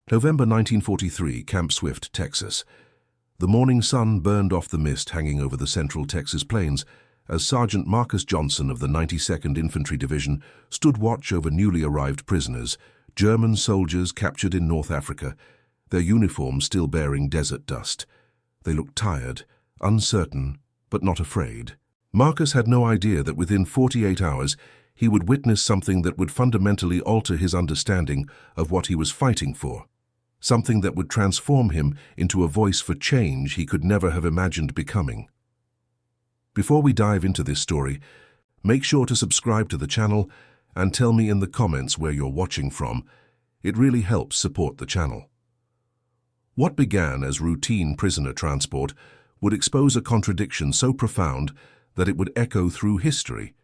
November 1943, Camp Swift, Texas. The morning sun burned off the mist hanging over the central Texas plains as Sergeant Marcus Johnson of the 92nd Infantry Division stood watch over newly arrived prisoners, German soldiers captured in North Africa, their uniforms still bearing desert dust. They looked tired, uncertain, but not afraid. Marcus had no idea that within 48 hours he would witness something that would fundamentally alter his understanding of what he was fighting for. Something that would transform him into a voice for change he could never have imagined becoming. Before we dive into this story, make sure to subscribe to the channel and tell me in the comments where you're watching from. It really helps support the channel. What began as routine prisoner transport would expose a contradiction so profound that it would echo through history,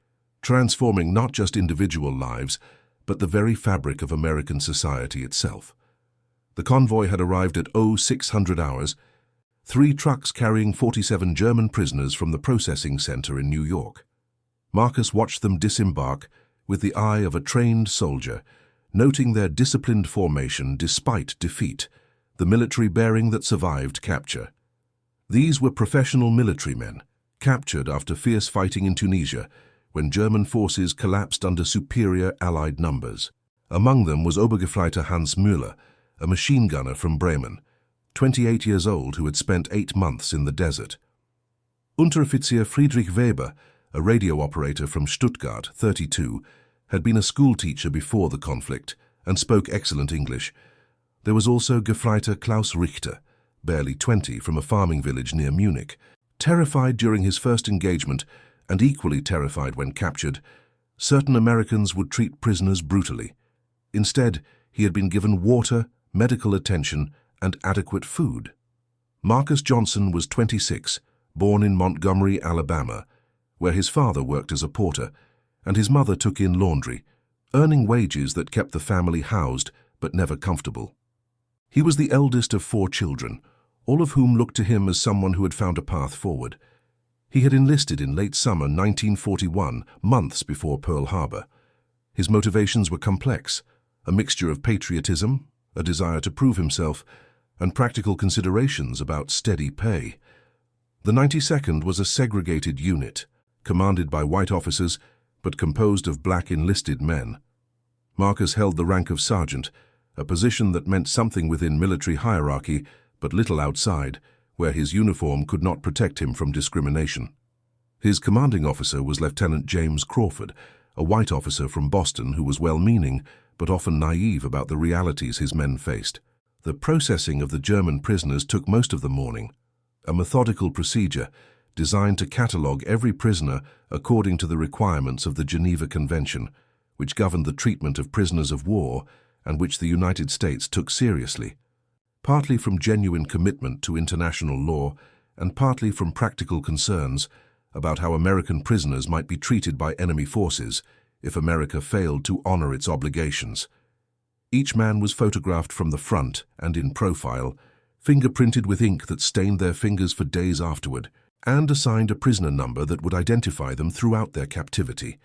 transforming not just individual lives, but the very fabric of American society itself. The convoy had arrived at 0600 hours, 3 trucks carrying 47 German prisoners from the processing center in New York. Marcus watched them disembark with the eye of a trained soldier, noting their disciplined formation despite defeat, the military bearing that survived capture. These were professional military men, captured after fierce fighting in Tunisia, when German forces collapsed under superior Allied numbers. Among them was Obergefreiter Hans Müller, a machine gunner from Bremen, 28 years old, who had spent 8 months in the desert. Unteroffizier Friedrich Weber, a radio operator from Stuttgart, 32, had been a schoolteacher before the conflict and spoke excellent English. There was also Gefreiter Klaus Richter, barely 20, from a farming village near Munich. Terrified during his first engagement and equally terrified when captured, certain Americans would treat prisoners brutally. Instead, he had been given water, medical attention, and adequate food. Marcus Johnson was 26, born in Montgomery, Alabama, where his father worked as a porter, and his mother took in laundry, earning wages that kept the family housed but never comfortable. He was the eldest of 4 children, all of whom looked to him as someone who had found a path forward. He had enlisted in late summer 1941, months before Pearl Harbor. His motivations were complex, a mixture of patriotism, a desire to prove himself, and practical considerations about steady pay. The 92nd was a segregated unit, commanded by white officers, but composed of black enlisted men. Marcus held the rank of sergeant, a position that meant something within military hierarchy, but little outside, where his uniform could not protect him from discrimination. His commanding officer was Lieutenant James Crawford, a white officer from Boston who was well-meaning, but often naive about the realities his men faced. The processing of the German prisoners took most of the morning, a methodical procedure designed to catalogue every prisoner according to the requirements of the Geneva Convention, which governed the treatment of prisoners of war and which the United States took seriously, partly from genuine commitment to international law and partly from practical concerns about how American prisoners might be treated by enemy forces if America failed to honor its obligations. Each man was photographed from the front and in profile, fingerprinted with ink that stained their fingers for days afterward, and assigned a prisoner number that would identify them throughout their captivity.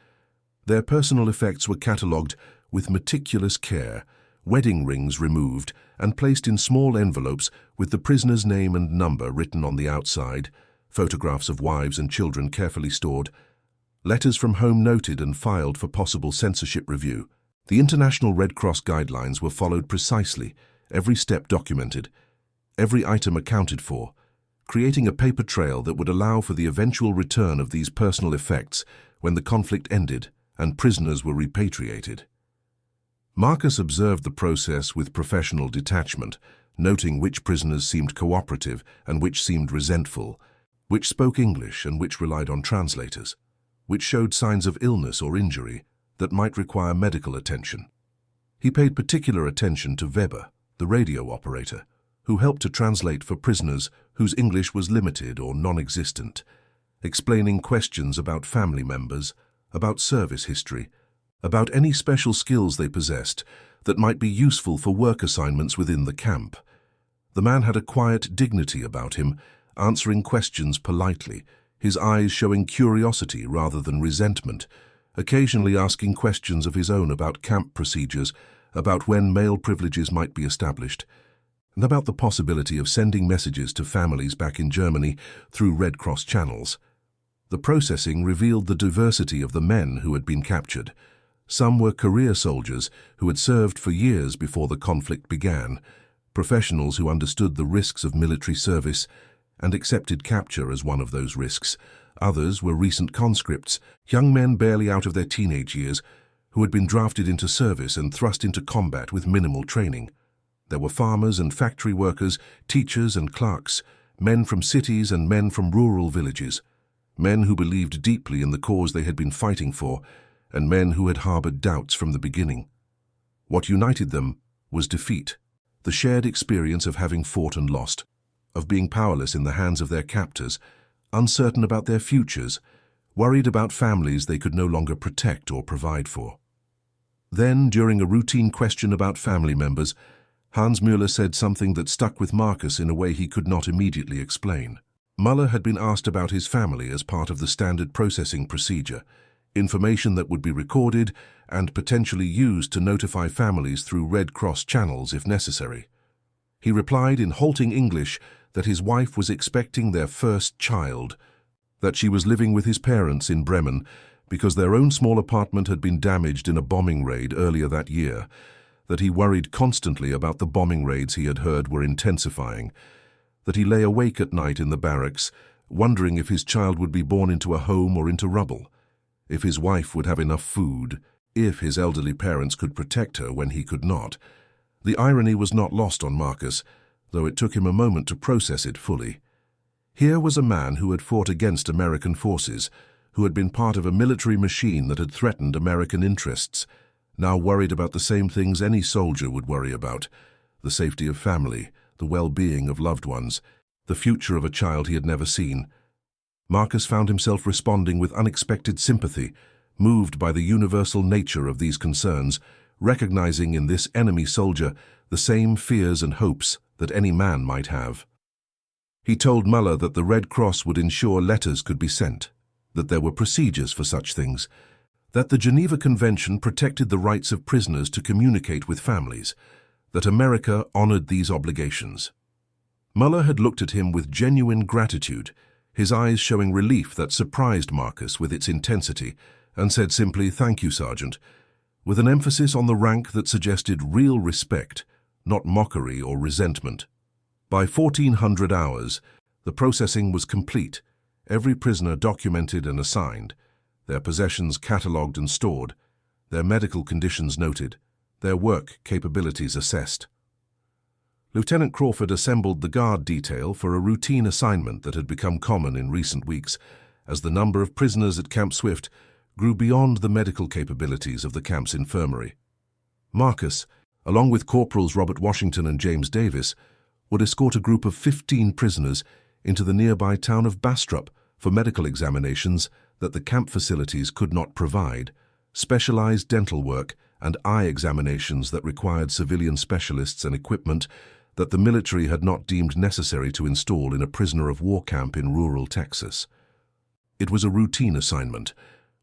Their personal effects were catalogued with meticulous care, wedding rings removed and placed in small envelopes with the prisoner's name and number written on the outside, photographs of wives and children carefully stored, letters from home noted and filed for possible censorship review. The International Red Cross guidelines were followed precisely, every step documented, every item accounted for, creating a paper trail that would allow for the eventual return of these personal effects when the conflict ended and prisoners were repatriated. Marcus observed the process with professional detachment, noting which prisoners seemed cooperative and which seemed resentful, which spoke English and which relied on translators, which showed signs of illness or injury that might require medical attention. He paid particular attention to Weber, the radio operator, who helped to translate for prisoners whose English was limited or non-existent, explaining questions about family members, about service history, about any special skills they possessed that might be useful for work assignments within the camp. The man had a quiet dignity about him, answering questions politely, his eyes showing curiosity rather than resentment, occasionally asking questions of his own about camp procedures about when male privileges might be established, and about the possibility of sending messages to families back in Germany through Red Cross channels. The processing revealed the diversity of the men who had been captured. Some were career soldiers who had served for years before the conflict began, professionals who understood the risks of military service and accepted capture as one of those risks. Others were recent conscripts, young men barely out of their teenage years, who had been drafted into service and thrust into combat with minimal training. There were farmers and factory workers, teachers and clerks, men from cities and men from rural villages, men who believed deeply in the cause they had been fighting for, and men who had harbored doubts from the beginning. What united them was defeat, the shared experience of having fought and lost, of being powerless in the hands of their captors, uncertain about their futures, worried about families they could no longer protect or provide for. Then, during a routine question about family members, Hans Müller said something that stuck with Marcus in a way he could not immediately explain. Müller had been asked about his family as part of the standard processing procedure, information that would be recorded and potentially used to notify families through Red Cross channels if necessary. He replied in halting English that his wife was expecting their first child, that she was living with his parents in Bremen because their own small apartment had been damaged in a bombing raid earlier that year, that he worried constantly about the bombing raids he had heard were intensifying, that he lay awake at night in the barracks, wondering if his child would be born into a home or into rubble, if his wife would have enough food, if his elderly parents could protect her when he could not. The irony was not lost on Marcus, though it took him a moment to process it fully. Here was a man who had fought against American forces, who had been part of a military machine that had threatened American interests, now worried about the same things any soldier would worry about: the safety of family, the well-being of loved ones, the future of a child he had never seen. Marcus found himself responding with unexpected sympathy, moved by the universal nature of these concerns, recognizing in this enemy soldier the same fears and hopes that any man might have. He told Müller that the Red Cross would ensure letters could be sent, that there were procedures for such things, that the Geneva Convention protected the rights of prisoners to communicate with families, that America honored these obligations. Müller had looked at him with genuine gratitude, his eyes showing relief that surprised Marcus with its intensity, and said simply, "Thank you, Sergeant," with an emphasis on the rank that suggested real respect, not mockery or resentment. By 1400 hours, the processing was complete, every prisoner documented and assigned, their possessions catalogued and stored, their medical conditions noted, their work capabilities assessed. Lieutenant Crawford assembled the guard detail for a routine assignment that had become common in recent weeks, as the number of prisoners at Camp Swift grew beyond the medical capabilities of the camp's infirmary. Marcus, along with Corporals Robert Washington and James Davis, would escort a group of 15 prisoners into the nearby town of Bastrop for medical examinations that the camp facilities could not provide, specialized dental work, and eye examinations that required civilian specialists and equipment that the military had not deemed necessary to install in a prisoner of war camp in rural Texas. It was a routine assignment,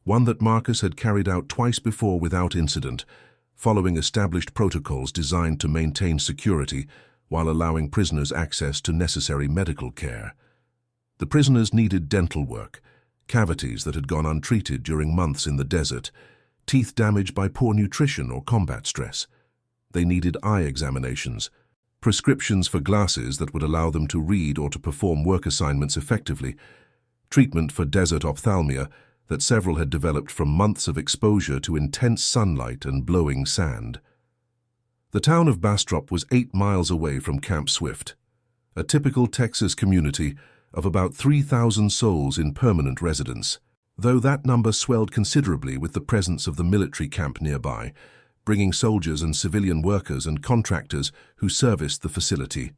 one that Marcus had carried out twice before without incident, following established protocols designed to maintain security while allowing prisoners access to necessary medical care. The prisoners needed dental work, cavities that had gone untreated during months in the desert, teeth damaged by poor nutrition or combat stress. They needed eye examinations, prescriptions for glasses that would allow them to read or to perform work assignments effectively, treatment for desert ophthalmia that several had developed from months of exposure to intense sunlight and blowing sand. The town of Bastrop was 8 miles away from Camp Swift, a typical Texas community of about 3,000 souls in permanent residence, though that number swelled considerably with the presence of the military camp nearby, bringing soldiers and civilian workers and contractors who serviced the facility.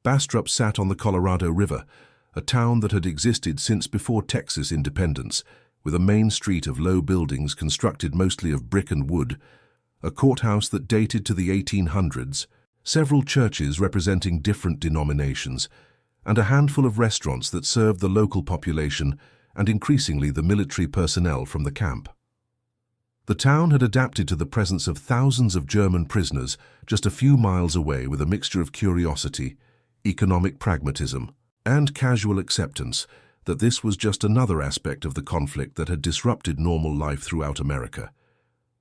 Bastrop sat on the Colorado River, a town that had existed since before Texas independence, with a main street of low buildings constructed mostly of brick and wood, a courthouse that dated to the 1800s, several churches representing different denominations, and a handful of restaurants that served the local population and increasingly the military personnel from the camp. The town had adapted to the presence of thousands of German prisoners just a few miles away with a mixture of curiosity, economic pragmatism, and casual acceptance that this was just another aspect of the conflict that had disrupted normal life throughout America.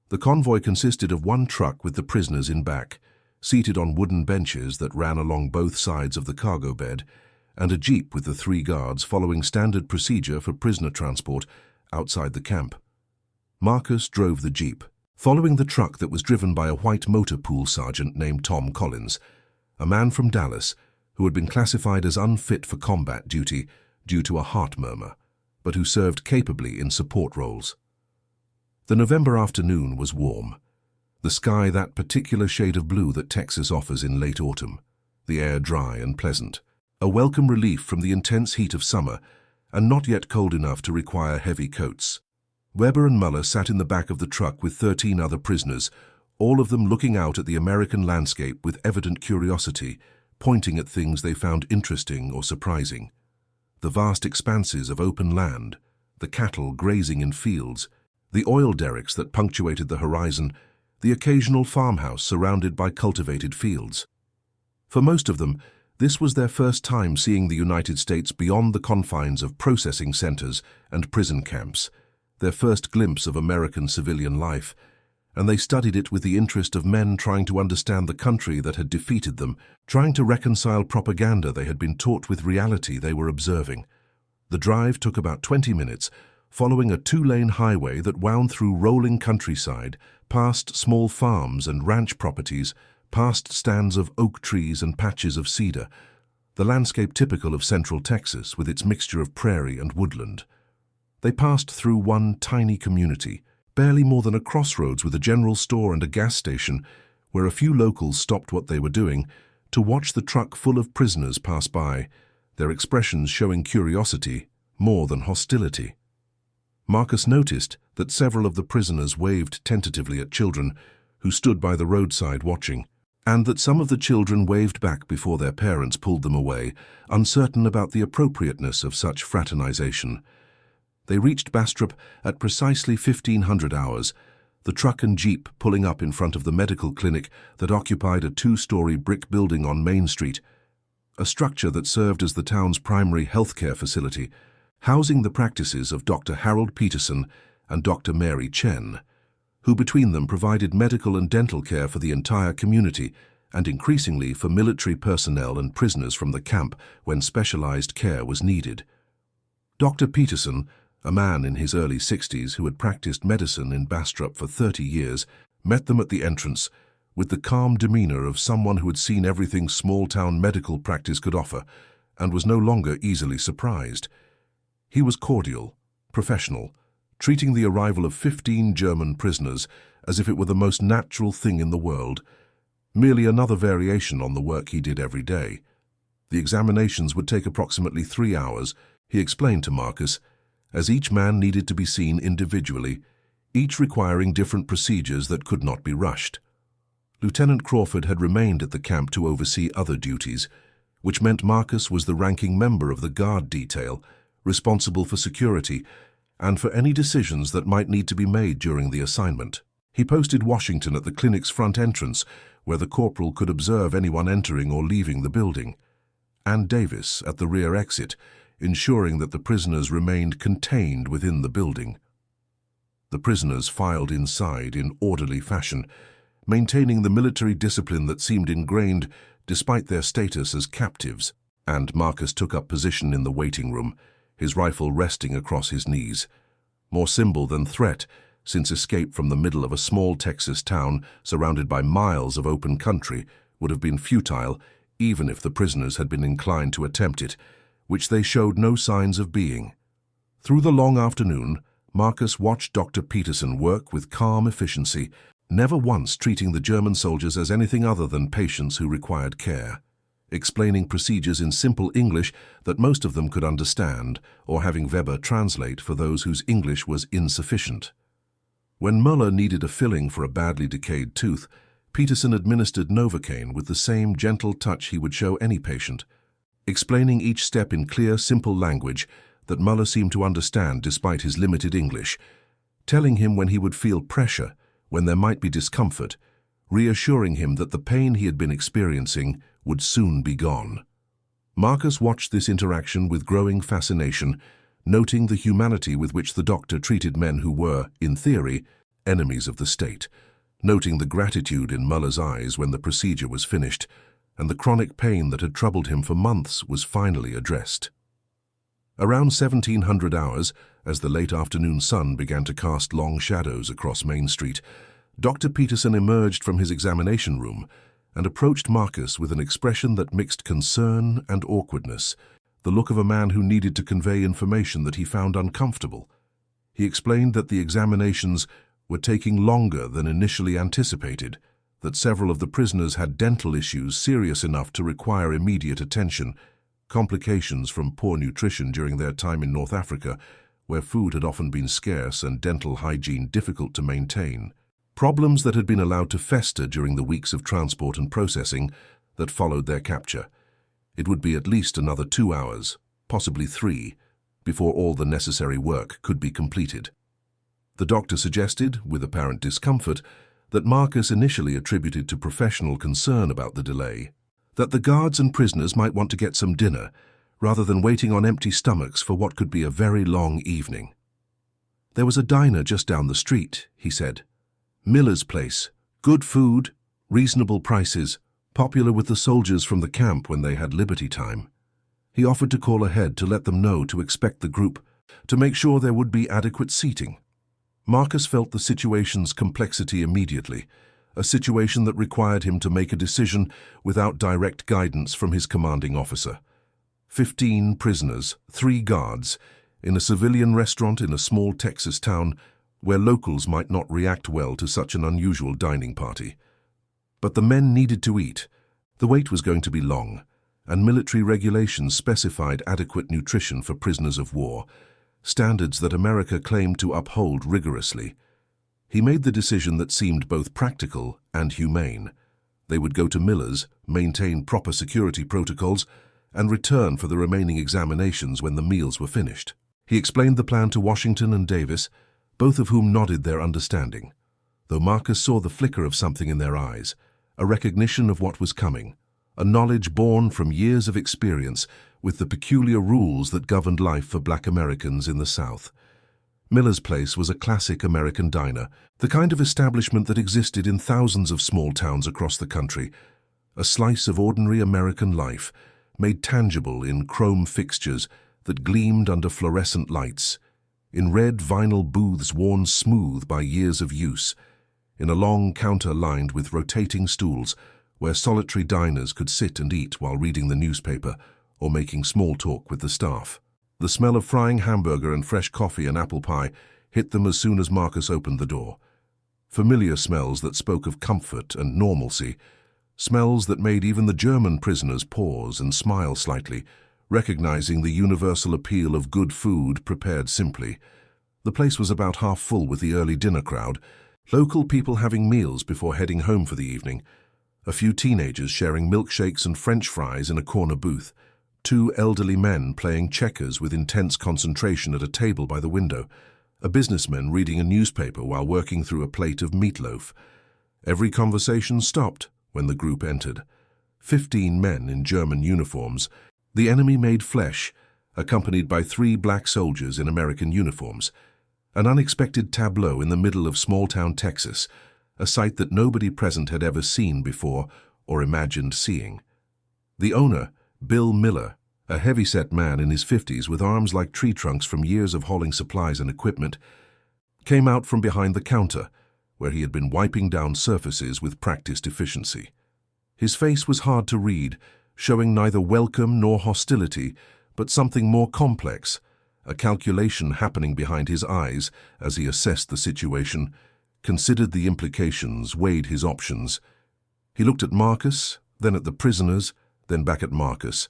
The convoy consisted of one truck with the prisoners in back, seated on wooden benches that ran along both sides of the cargo bed, and a jeep with the 3 guards following standard procedure for prisoner transport outside the camp. Marcus drove the jeep, following the truck that was driven by a white motor pool sergeant named Tom Collins, a man from Dallas who had been classified as unfit for combat duty due to a heart murmur, but who served capably in support roles. The November afternoon was warm, the sky that particular shade of blue that Texas offers in late autumn, the air dry and pleasant, a welcome relief from the intense heat of summer and not yet cold enough to require heavy coats. Weber and Muller sat in the back of the truck with 13 other prisoners, all of them looking out at the American landscape with evident curiosity, pointing at things they found interesting or surprising. The vast expanses of open land, the cattle grazing in fields, the oil derricks that punctuated the horizon, the occasional farmhouse surrounded by cultivated fields. For most of them, this was their first time seeing the United States beyond the confines of processing centers and prison camps, their first glimpse of American civilian life, and they studied it with the interest of men trying to understand the country that had defeated them, trying to reconcile propaganda they had been taught with reality they were observing. The drive took about 20 minutes, following a 2-lane highway that wound through rolling countryside, past small farms and ranch properties, past stands of oak trees and patches of cedar, the landscape typical of central Texas with its mixture of prairie and woodland. They passed through one tiny community, barely more than a crossroads with a general store and a gas station, where a few locals stopped what they were doing to watch the truck full of prisoners pass by, their expressions showing curiosity more than hostility. Marcus noticed that several of the prisoners waved tentatively at children who stood by the roadside watching, and that some of the children waved back before their parents pulled them away, uncertain about the appropriateness of such fraternization. They reached Bastrop at precisely 1500 hours, the truck and jeep pulling up in front of the medical clinic that occupied a 2-story brick building on Main Street, a structure that served as the town's primary healthcare facility, housing the practices of Dr. Harold Peterson and Dr. Mary Chen, who between them provided medical and dental care for the entire community and increasingly for military personnel and prisoners from the camp when specialized care was needed. Dr. Peterson, a man in his early 60s who had practiced medicine in Bastrop for 30 years, met them at the entrance with the calm demeanor of someone who had seen everything small-town medical practice could offer and was no longer easily surprised. He was cordial, professional, treating the arrival of 15 German prisoners as if it were the most natural thing in the world, merely another variation on the work he did every day. The examinations would take approximately 3 hours, he explained to Marcus, as each man needed to be seen individually, each requiring different procedures that could not be rushed. Lieutenant Crawford had remained at the camp to oversee other duties, which meant Marcus was the ranking member of the guard detail, responsible for security and for any decisions that might need to be made during the assignment. He posted Washington at the clinic's front entrance, where the corporal could observe anyone entering or leaving the building, and Davis at the rear exit, ensuring that the prisoners remained contained within the building. The prisoners filed inside in orderly fashion, maintaining the military discipline that seemed ingrained despite their status as captives, and Marcus took up position in the waiting room, his rifle resting across his knees. More symbol than threat, since escape from the middle of a small Texas town surrounded by miles of open country would have been futile even if the prisoners had been inclined to attempt it, which they showed no signs of being. Through the long afternoon, Marcus watched Dr. Peterson work with calm efficiency, never once treating the German soldiers as anything other than patients who required care, explaining procedures in simple English that most of them could understand, or having Weber translate for those whose English was insufficient. When Muller needed a filling for a badly decayed tooth, Peterson administered Novocaine with the same gentle touch he would show any patient, explaining each step in clear, simple language that Muller seemed to understand despite his limited English. telling him when he would feel pressure, when there might be discomfort, reassuring him that the pain he had been experiencing would soon be gone. Marcus watched this interaction with growing fascination, noting the humanity with which the doctor treated men who were, in theory, enemies of the state, noting the gratitude in Muller's eyes when the procedure was finished, and the chronic pain that had troubled him for months was finally addressed. Around 1700 hours, as the late afternoon sun began to cast long shadows across Main Street, Dr. Peterson emerged from his examination room and approached Marcus with an expression that mixed concern and awkwardness, the look of a man who needed to convey information that he found uncomfortable. He explained that the examinations were taking longer than initially anticipated, that several of the prisoners had dental issues serious enough to require immediate attention, complications from poor nutrition during their time in North Africa, where food had often been scarce and dental hygiene difficult to maintain, problems that had been allowed to fester during the weeks of transport and processing that followed their capture. It would be at least another 2 hours, possibly 3, before all the necessary work could be completed. The doctor suggested, with apparent discomfort, that Marcus initially attributed to professional concern about the delay, that the guards and prisoners might want to get some dinner, rather than waiting on empty stomachs for what could be a very long evening. There was a diner just down the street, he said. Miller's place, good food, reasonable prices, popular with the soldiers from the camp when they had liberty time. He offered to call ahead to let them know to expect the group, to make sure there would be adequate seating. Marcus felt the situation's complexity immediately, a situation that required him to make a decision without direct guidance from his commanding officer. 15 prisoners, 3 guards, in a civilian restaurant in a small Texas town where locals might not react well to such an unusual dining party. But the men needed to eat. The wait was going to be long, and military regulations specified adequate nutrition for prisoners of war, standards that America claimed to uphold rigorously. He made the decision that seemed both practical and humane. They would go to Miller's, maintain proper security protocols, and return for the remaining examinations when the meals were finished. He explained the plan to Washington and Davis, both of whom nodded their understanding, though Marcus saw the flicker of something in their eyes, a recognition of what was coming, a knowledge born from years of experience with the peculiar rules that governed life for Black Americans in the South. Miller's Place was a classic American diner, the kind of establishment that existed in thousands of small towns across the country, a slice of ordinary American life, made tangible in chrome fixtures that gleamed under fluorescent lights, in red vinyl booths worn smooth by years of use, in a long counter lined with rotating stools where solitary diners could sit and eat while reading the newspaper or making small talk with the staff. The smell of frying hamburger and fresh coffee and apple pie hit them as soon as Marcus opened the door. Familiar smells that spoke of comfort and normalcy, smells that made even the German prisoners pause and smile slightly, recognizing the universal appeal of good food prepared simply. The place was about half full with the early dinner crowd, local people having meals before heading home for the evening, a few teenagers sharing milkshakes and French fries in a corner booth, 2 elderly men playing checkers with intense concentration at a table by the window, a businessman reading a newspaper while working through a plate of meatloaf. Every conversation stopped when the group entered. 15 men in German uniforms, the enemy-made flesh, accompanied by 3 black soldiers in American uniforms. An unexpected tableau in the middle of small-town Texas, a sight that nobody present had ever seen before or imagined seeing. The owner, Bill Miller, a heavy-set man in his 50s with arms like tree trunks from years of hauling supplies and equipment, came out from behind the counter, where he had been wiping down surfaces with practiced efficiency. His face was hard to read, showing neither welcome nor hostility, but something more complex, a calculation happening behind his eyes as he assessed the situation, considered the implications, weighed his options. He looked at Marcus, then at the prisoners, then back at Marcus,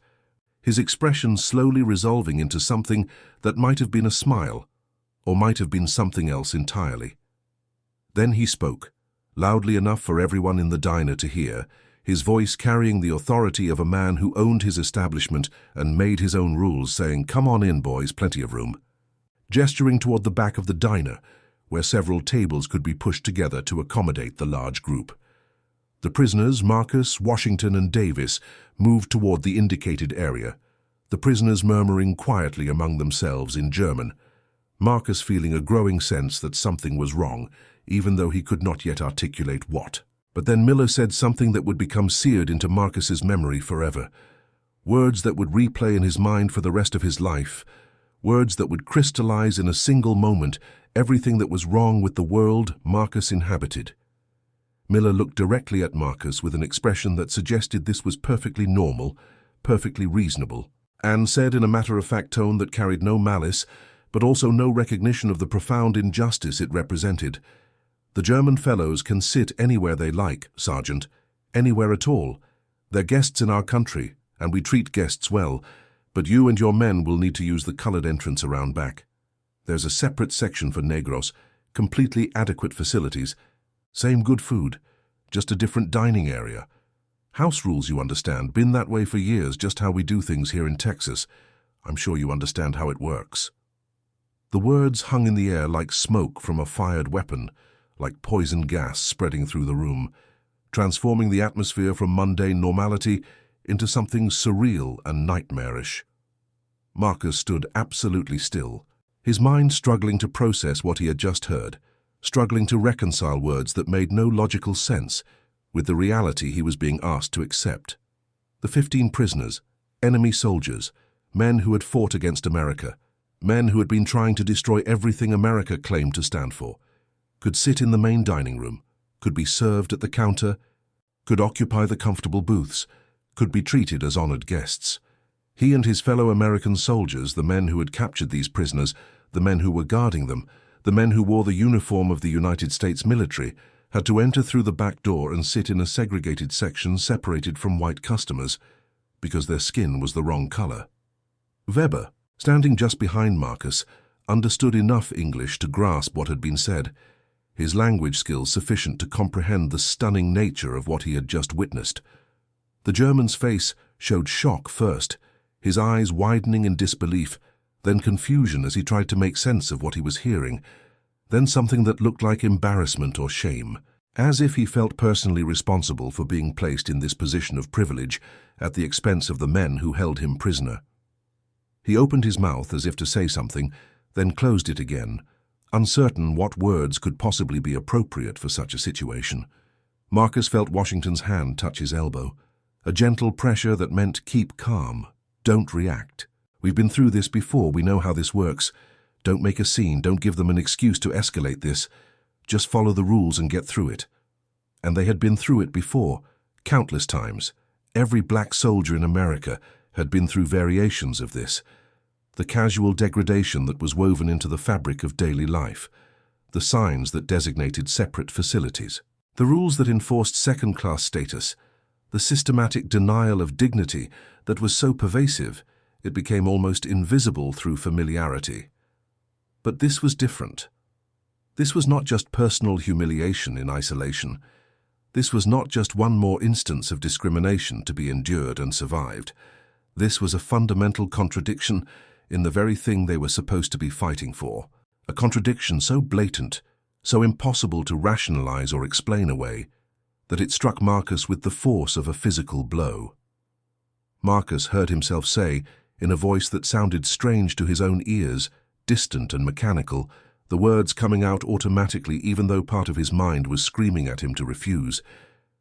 his expression slowly resolving into something that might have been a smile, or might have been something else entirely. Then he spoke, loudly enough for everyone in the diner to hear, his voice carrying the authority of a man who owned his establishment and made his own rules, saying, "Come on in, boys, plenty of room." Gesturing toward the back of the diner, where several tables could be pushed together to accommodate the large group. The prisoners, Marcus, Washington, and Davis, moved toward the indicated area, the prisoners murmuring quietly among themselves in German, Marcus feeling a growing sense that something was wrong, even though he could not yet articulate what. But then Miller said something that would become seared into Marcus's memory forever. Words that would replay in his mind for the rest of his life. Words that would crystallize in a single moment everything that was wrong with the world Marcus inhabited. Miller looked directly at Marcus with an expression that suggested this was perfectly normal, perfectly reasonable, and said in a matter-of-fact tone that carried no malice, but also no recognition of the profound injustice it represented. The German fellows can sit anywhere they like, Sergeant, anywhere at all. They're guests in our country, and we treat guests well, but you and your men will need to use the colored entrance around back. There's a separate section for Negros, completely adequate facilities, same good food, just a different dining area. House rules, you understand, been that way for years, just how we do things here in Texas. I'm sure you understand how it works. The words hung in the air like smoke from a fired weapon, like poison gas spreading through the room, transforming the atmosphere from mundane normality into something surreal and nightmarish. Marcus stood absolutely still, his mind struggling to process what he had just heard, struggling to reconcile words that made no logical sense with the reality he was being asked to accept. The 15 prisoners, enemy soldiers, men who had fought against America, men who had been trying to destroy everything America claimed to stand for, could sit in the main dining room, could be served at the counter, could occupy the comfortable booths, could be treated as honored guests. He and his fellow American soldiers, the men who had captured these prisoners, the men who were guarding them, the men who wore the uniform of the United States military, had to enter through the back door and sit in a segregated section separated from white customers because their skin was the wrong color. Weber, standing just behind Marcus, understood enough English to grasp what had been said, his language skills sufficient to comprehend the stunning nature of what he had just witnessed. The German's face showed shock first, his eyes widening in disbelief, then confusion as he tried to make sense of what he was hearing, then something that looked like embarrassment or shame, as if he felt personally responsible for being placed in this position of privilege at the expense of the men who held him prisoner. He opened his mouth as if to say something, then closed it again, uncertain what words could possibly be appropriate for such a situation. Marcus felt Washington's hand touch his elbow, a gentle pressure that meant keep calm, don't react. We've been through this before, we know how this works. Don't make a scene, don't give them an excuse to escalate this. Just follow the rules and get through it. And they had been through it before, countless times. Every black soldier in America had been through variations of this. The casual degradation that was woven into the fabric of daily life, the signs that designated separate facilities, the rules that enforced second-class status, the systematic denial of dignity that was so pervasive it became almost invisible through familiarity. But this was different. This was not just personal humiliation in isolation. This was not just one more instance of discrimination to be endured and survived. This was a fundamental contradiction in the very thing they were supposed to be fighting for, a contradiction so blatant, so impossible to rationalize or explain away, that it struck Marcus with the force of a physical blow. Marcus heard himself say, in a voice that sounded strange to his own ears, distant and mechanical, the words coming out automatically even though part of his mind was screaming at him to refuse,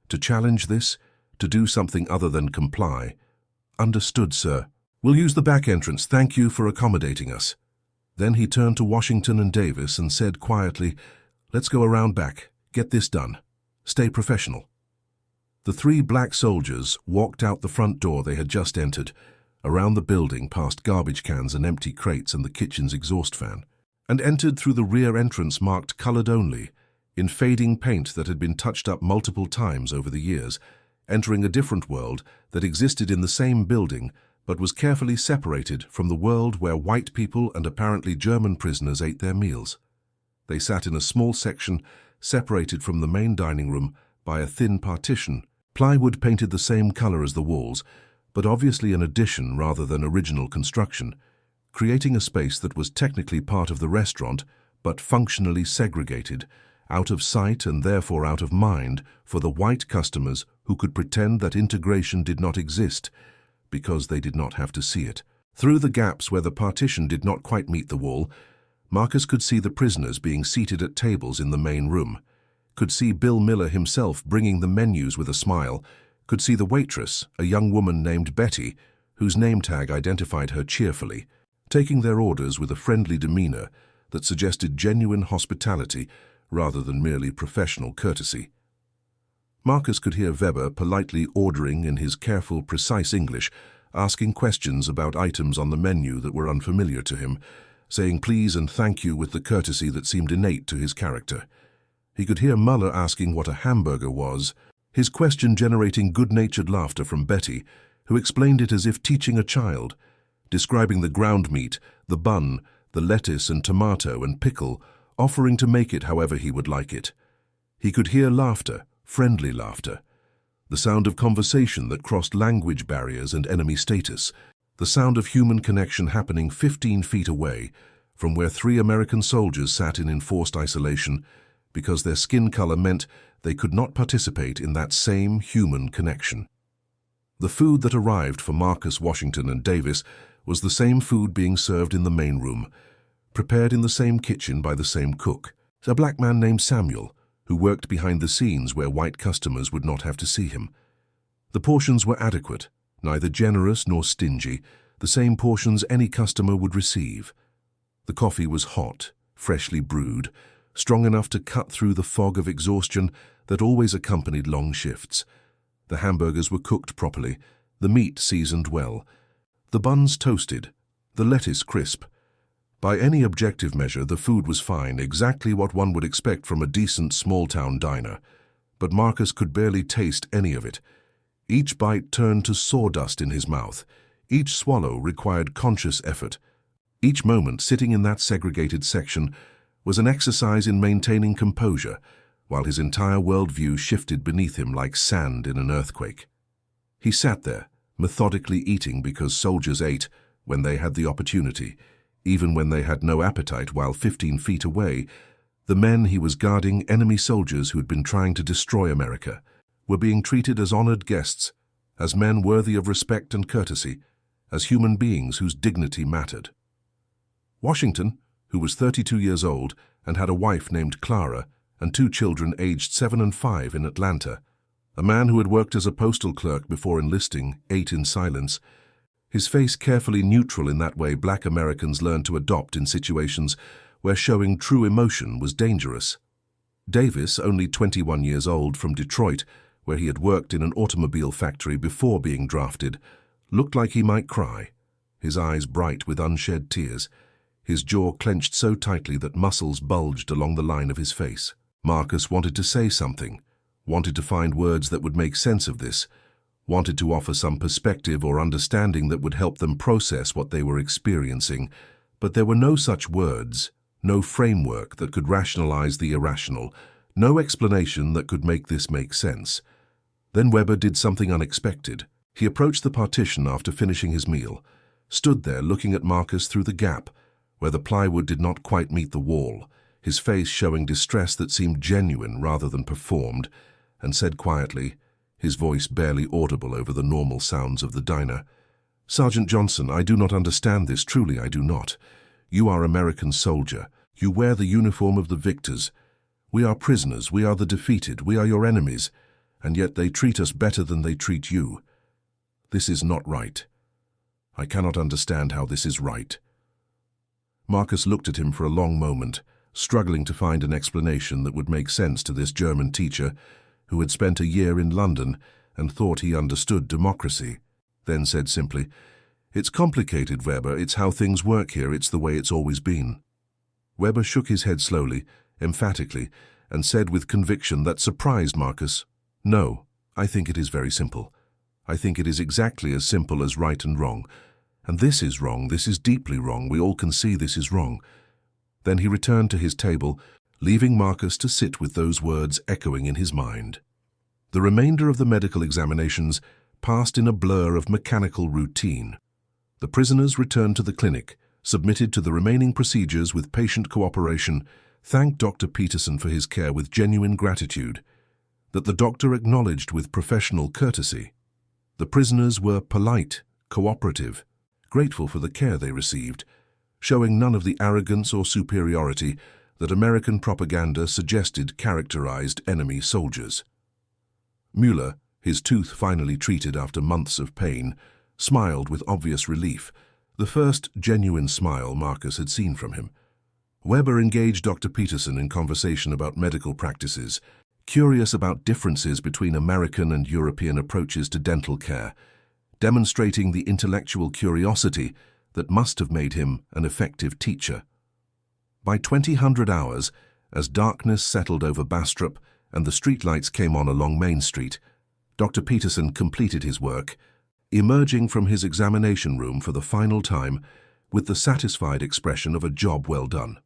to challenge this, to do something other than comply. Understood, sir. We'll use the back entrance. Thank you for accommodating us. Then he turned to Washington and Davis and said quietly, let's go around back. Get this done. Stay professional. The 3 black soldiers walked out the front door they had just entered, around the building past garbage cans and empty crates and the kitchen's exhaust fan, and entered through the rear entrance marked colored only, in fading paint that had been touched up multiple times over the years, entering a different world that existed in the same building but was carefully separated from the world where white people and apparently German prisoners ate their meals. They sat in a small section separated from the main dining room by a thin partition, plywood painted the same color as the walls, but obviously an addition rather than original construction, creating a space that was technically part of the restaurant but functionally segregated, out of sight and therefore out of mind for the white customers who could pretend that integration did not exist because they did not have to see it. Through the gaps where the partition did not quite meet the wall, Marcus could see the prisoners being seated at tables in the main room, could see Bill Miller himself bringing the menus with a smile, could see the waitress, a young woman named Betty, whose name tag identified her cheerfully, taking their orders with a friendly demeanor that suggested genuine hospitality rather than merely professional courtesy. Marcus could hear Weber politely ordering in his careful, precise English, asking questions about items on the menu that were unfamiliar to him, saying please and thank you with the courtesy that seemed innate to his character. He could hear Muller asking what a hamburger was, his question generating good-natured laughter from Betty, who explained it as if teaching a child, describing the ground meat, the bun, the lettuce and tomato and pickle, offering to make it however he would like it. He could hear laughter, friendly laughter, the sound of conversation that crossed language barriers and enemy status, the sound of human connection happening 15 feet away from where 3 American soldiers sat in enforced isolation because their skin color meant they could not participate in that same human connection. The food that arrived for Marcus, Washington, and Davis was the same food being served in the main room, prepared in the same kitchen by the same cook, a black man named Samuel, who worked behind the scenes where white customers would not have to see him. The portions were adequate, neither generous nor stingy, the same portions any customer would receive. The coffee was hot, freshly brewed, strong enough to cut through the fog of exhaustion that always accompanied long shifts. The hamburgers were cooked properly, the meat seasoned well, the buns toasted, the lettuce crisp. By any objective measure, the food was fine, exactly what one would expect from a decent small-town diner. But Marcus could barely taste any of it. Each bite turned to sawdust in his mouth. Each swallow required conscious effort. Each moment sitting in that segregated section was an exercise in maintaining composure, while his entire worldview shifted beneath him like sand in an earthquake. He sat there, methodically eating because soldiers ate when they had the opportunity, even when they had no appetite, while 15 feet away, the men he was guarding, enemy soldiers who had been trying to destroy America, were being treated as honored guests, as men worthy of respect and courtesy, as human beings whose dignity mattered. Washington, who was 32 years old and had a wife named Clara and 2 children aged 7 and 5 in Atlanta, a man who had worked as a postal clerk before enlisting, ate in silence, his face carefully neutral in that way black Americans learned to adopt in situations where showing true emotion was dangerous. Davis, only 21 years old, from Detroit, where he had worked in an automobile factory before being drafted, looked like he might cry, his eyes bright with unshed tears, his jaw clenched so tightly that muscles bulged along the line of his face. Marcus wanted to say something, wanted to find words that would make sense of this, wanted to offer some perspective or understanding that would help them process what they were experiencing, but there were no such words, no framework that could rationalize the irrational, no explanation that could make this make sense. Then Weber did something unexpected. He approached the partition after finishing his meal, stood there looking at Marcus through the gap, where the plywood did not quite meet the wall, his face showing distress that seemed genuine rather than performed, and said quietly, his voice barely audible over the normal sounds of the diner, "Sergeant Johnson, I do not understand this, truly I do not. You are American soldier. You wear the uniform of the victors. We are prisoners, we are the defeated, we are your enemies, and yet they treat us better than they treat you. This is not right. I cannot understand how this is right." Marcus looked at him for a long moment, struggling to find an explanation that would make sense to this German teacher who had spent a year in London and thought he understood democracy, then said simply, "It's complicated, Weber. It's how things work here. It's the way it's always been." Weber shook his head slowly, emphatically, and said with conviction that surprised Marcus, "No, I think it is very simple. I think it is exactly as simple as right and wrong. And this is wrong, this is deeply wrong, we all can see this is wrong." Then he returned to his table, leaving Marcus to sit with those words echoing in his mind. The remainder of the medical examinations passed in a blur of mechanical routine. The prisoners returned to the clinic, submitted to the remaining procedures with patient cooperation, thanked Dr. Peterson for his care with genuine gratitude, that the doctor acknowledged with professional courtesy. The prisoners were polite, cooperative, grateful for the care they received, showing none of the arrogance or superiority that American propaganda suggested characterized enemy soldiers. Müller, his tooth finally treated after months of pain, smiled with obvious relief, the first genuine smile Marcus had seen from him. Weber engaged Dr. Peterson in conversation about medical practices, curious about differences between American and European approaches to dental care, demonstrating the intellectual curiosity that must have made him an effective teacher. By 2000 hours, as darkness settled over Bastrop and the streetlights came on along Main Street, Dr. Peterson completed his work, emerging from his examination room for the final time with the satisfied expression of a job well done.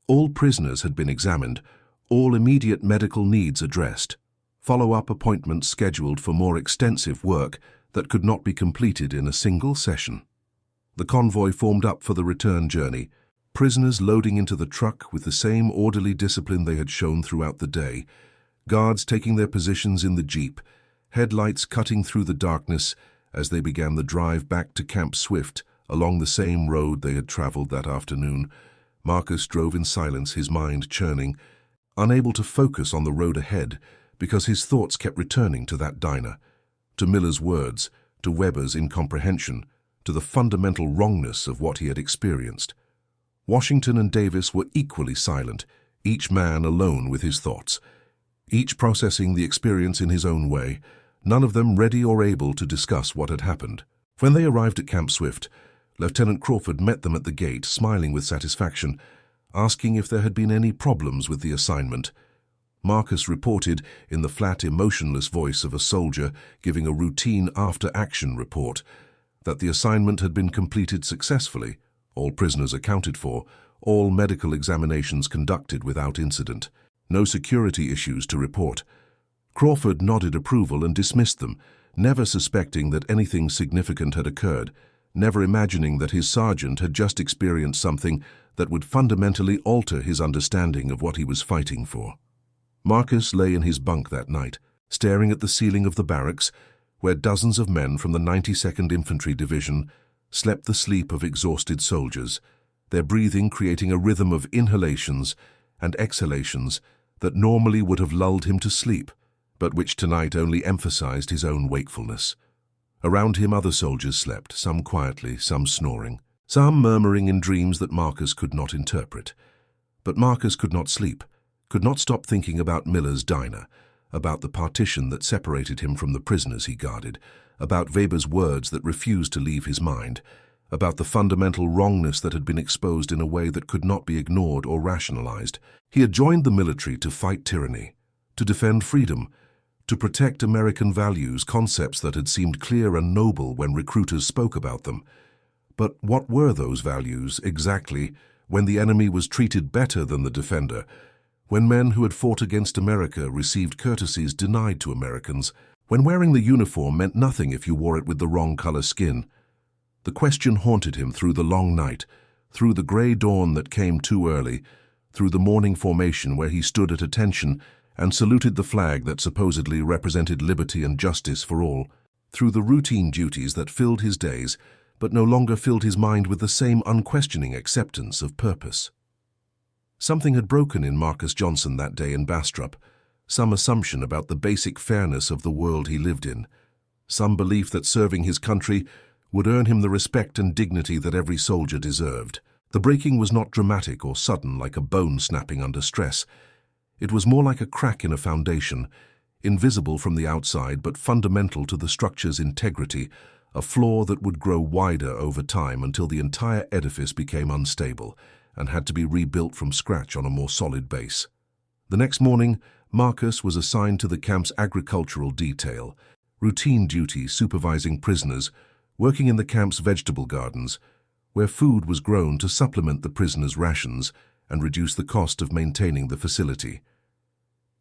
All prisoners had been examined, all immediate medical needs addressed, follow-up appointments scheduled for more extensive work that could not be completed in a single session. The convoy formed up for the return journey, prisoners loading into the truck with the same orderly discipline they had shown throughout the day, guards taking their positions in the jeep, headlights cutting through the darkness as they began the drive back to Camp Swift along the same road they had traveled that afternoon. Marcus drove in silence, his mind churning, unable to focus on the road ahead because his thoughts kept returning to that diner, to Miller's words, to Weber's incomprehension, to the fundamental wrongness of what he had experienced. Washington and Davis were equally silent, each man alone with his thoughts, each processing the experience in his own way, none of them ready or able to discuss what had happened. When they arrived at Camp Swift, Lieutenant Crawford met them at the gate, smiling with satisfaction, asking if there had been any problems with the assignment. Marcus reported in the flat, emotionless voice of a soldier giving a routine after-action report that the assignment had been completed successfully, all prisoners accounted for, all medical examinations conducted without incident, no security issues to report. Crawford nodded approval and dismissed them, never suspecting that anything significant had occurred, never imagining that his sergeant had just experienced something that would fundamentally alter his understanding of what he was fighting for. Marcus lay in his bunk that night, staring at the ceiling of the barracks, where dozens of men from the 92nd Infantry Division slept the sleep of exhausted soldiers, their breathing creating a rhythm of inhalations and exhalations that normally would have lulled him to sleep, but which tonight only emphasized his own wakefulness. Around him other soldiers slept, some quietly, some snoring, some murmuring in dreams that Marcus could not interpret. But Marcus could not sleep, could not stop thinking about Miller's diner, about the partition that separated him from the prisoners he guarded, about Weber's words that refused to leave his mind, about the fundamental wrongness that had been exposed in a way that could not be ignored or rationalized. He had joined the military to fight tyranny, to defend freedom, to protect American values, concepts that had seemed clear and noble when recruiters spoke about them. But what were those values exactly when the enemy was treated better than the defender, when men who had fought against America received courtesies denied to Americans, when wearing the uniform meant nothing if you wore it with the wrong color skin? The question haunted him through the long night, through the gray dawn that came too early, through the morning formation where he stood at attention and saluted the flag that supposedly represented liberty and justice for all, through the routine duties that filled his days but no longer filled his mind with the same unquestioning acceptance of purpose. Something had broken in Marcus Johnson that day in Bastrop, some assumption about the basic fairness of the world he lived in, some belief that serving his country would earn him the respect and dignity that every soldier deserved. The breaking was not dramatic or sudden like a bone snapping under stress. It was more like a crack in a foundation, invisible from the outside but fundamental to the structure's integrity, a flaw that would grow wider over time until the entire edifice became unstable and had to be rebuilt from scratch on a more solid base. The next morning, Marcus was assigned to the camp's agricultural detail, routine duty supervising prisoners, working in the camp's vegetable gardens, where food was grown to supplement the prisoners' rations and reduce the cost of maintaining the facility.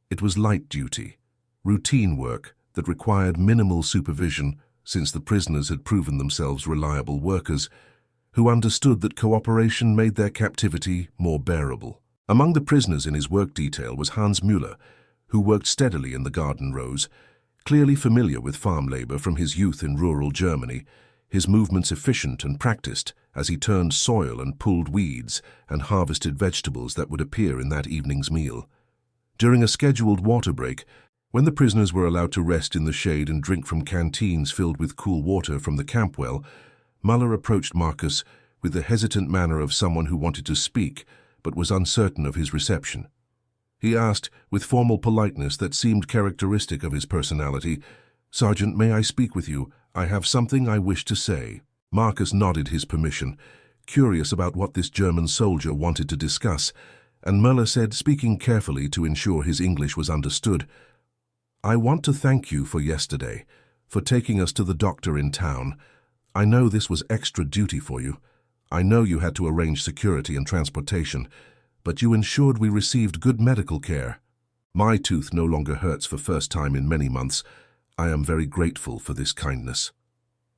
It was light duty, routine work that required minimal supervision since the prisoners had proven themselves reliable workers who understood that cooperation made their captivity more bearable. Among the prisoners in his work detail was Hans Müller, who worked steadily in the garden rows, clearly familiar with farm labor from his youth in rural Germany, his movements efficient and practiced as he turned soil and pulled weeds and harvested vegetables that would appear in that evening's meal. During a scheduled water break, when the prisoners were allowed to rest in the shade and drink from canteens filled with cool water from the camp well, Müller approached Marcus with the hesitant manner of someone who wanted to speak but was uncertain of his reception. He asked, with formal politeness that seemed characteristic of his personality, "Sergeant, may I speak with you? I have something I wish to say." Marcus nodded his permission, curious about what this German soldier wanted to discuss, and Müller said, speaking carefully to ensure his English was understood, "I want to thank you for yesterday, for taking us to the doctor in town. I know this was extra duty for you. I know you had to arrange security and transportation, but you ensured we received good medical care. My tooth no longer hurts for first time in many months. I am very grateful for this kindness."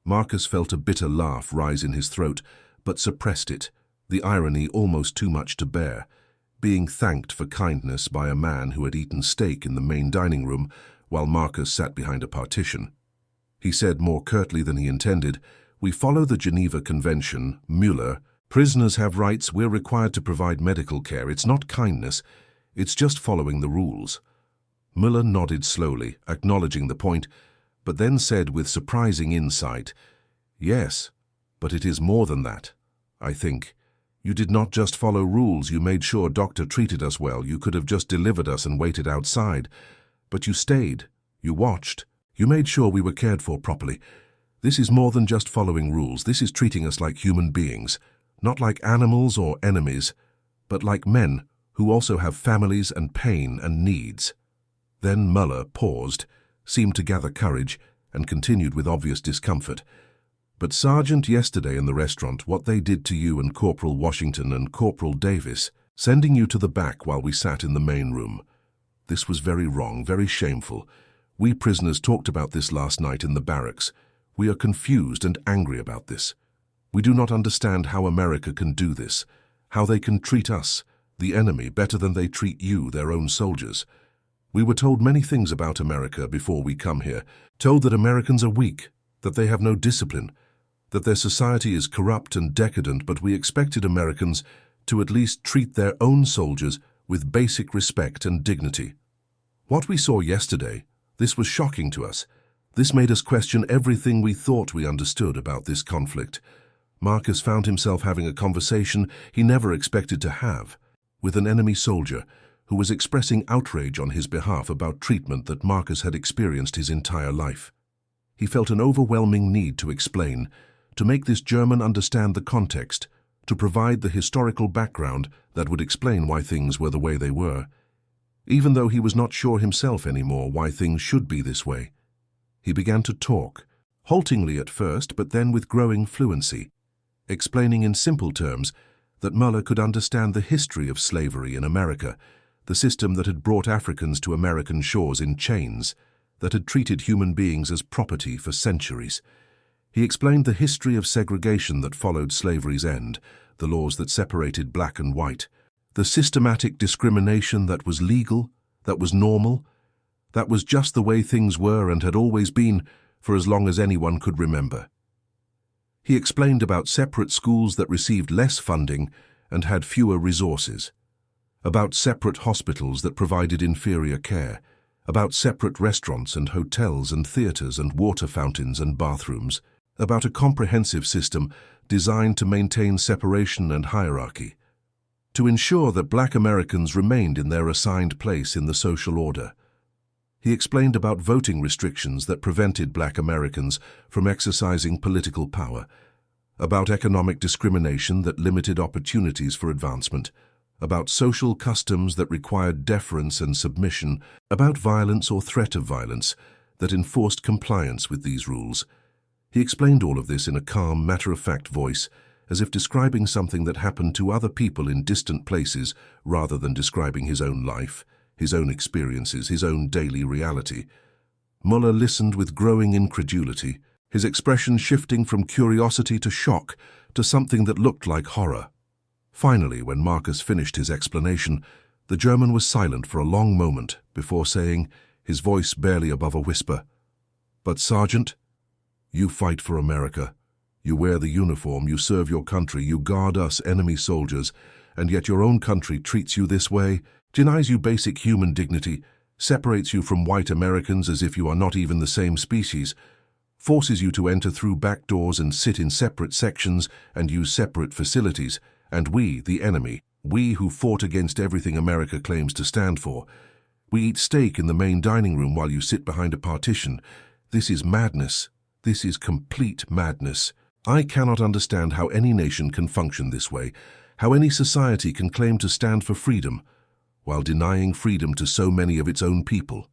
Marcus felt a bitter laugh rise in his throat, but suppressed it, the irony almost too much to bear, being thanked for kindness by a man who had eaten steak in the main dining room while Marcus sat behind a partition. He said more curtly than he intended, "We follow the Geneva Convention, Müller. Prisoners have rights, we're required to provide medical care. It's not kindness, it's just following the rules." Müller nodded slowly, acknowledging the point, but then said with surprising insight, "Yes, but it is more than that, I think. You did not just follow rules, you made sure doctor treated us well. You could have just delivered us and waited outside. But you stayed, you watched, you made sure we were cared for properly. This is more than just following rules, this is treating us like human beings, not like animals or enemies, but like men who also have families and pain and needs." Then Müller paused, seemed to gather courage, and continued with obvious discomfort. "But Sergeant, yesterday in the restaurant, what they did to you and Corporal Washington and Corporal Davis, sending you to the back while we sat in the main room. This was very wrong, very shameful. We prisoners talked about this last night in the barracks. We are confused and angry about this. We do not understand how America can do this, how they can treat us, the enemy, better than they treat you, their own soldiers. We were told many things about America before we come here, told that Americans are weak, that they have no discipline, that their society is corrupt and decadent, but we expected Americans to at least treat their own soldiers with basic respect and dignity. What we saw yesterday, this was shocking to us. This made us question everything we thought we understood about this conflict." Marcus found himself having a conversation he never expected to have with an enemy soldier who was expressing outrage on his behalf about treatment that Marcus had experienced his entire life. He felt an overwhelming need to explain, to make this German understand the context, to provide the historical background that would explain why things were the way they were, even though he was not sure himself anymore why things should be this way. He began to talk, haltingly at first, but then with growing fluency, explaining in simple terms that Müller could understand the history of slavery in America, the system that had brought Africans to American shores in chains, that had treated human beings as property for centuries. He explained the history of segregation that followed slavery's end, the laws that separated black and white, the systematic discrimination that was legal, that was normal, that was just the way things were and had always been for as long as anyone could remember. He explained about separate schools that received less funding and had fewer resources, about separate hospitals that provided inferior care, about separate restaurants and hotels and theaters and water fountains and bathrooms, about a comprehensive system designed to maintain separation and hierarchy, to ensure that black Americans remained in their assigned place in the social order. He explained about voting restrictions that prevented black Americans from exercising political power, about economic discrimination that limited opportunities for advancement, about social customs that required deference and submission, about violence or threat of violence that enforced compliance with these rules. He explained all of this in a calm, matter-of-fact voice, as if describing something that happened to other people in distant places rather than describing his own life, his own experiences, his own daily reality. Müller listened with growing incredulity, his expression shifting from curiosity to shock, to something that looked like horror. Finally, when Marcus finished his explanation, the German was silent for a long moment before saying, his voice barely above a whisper, "But, Sergeant, you fight for America. You wear the uniform, you serve your country, you guard us enemy soldiers, and yet your own country treats you this way, denies you basic human dignity, separates you from white Americans as if you are not even the same species, forces you to enter through back doors and sit in separate sections and use separate facilities, and we, the enemy, we who fought against everything America claims to stand for, we eat steak in the main dining room while you sit behind a partition. This is madness. This is complete madness. I cannot understand how any nation can function this way, how any society can claim to stand for freedom, while denying freedom to so many of its own people."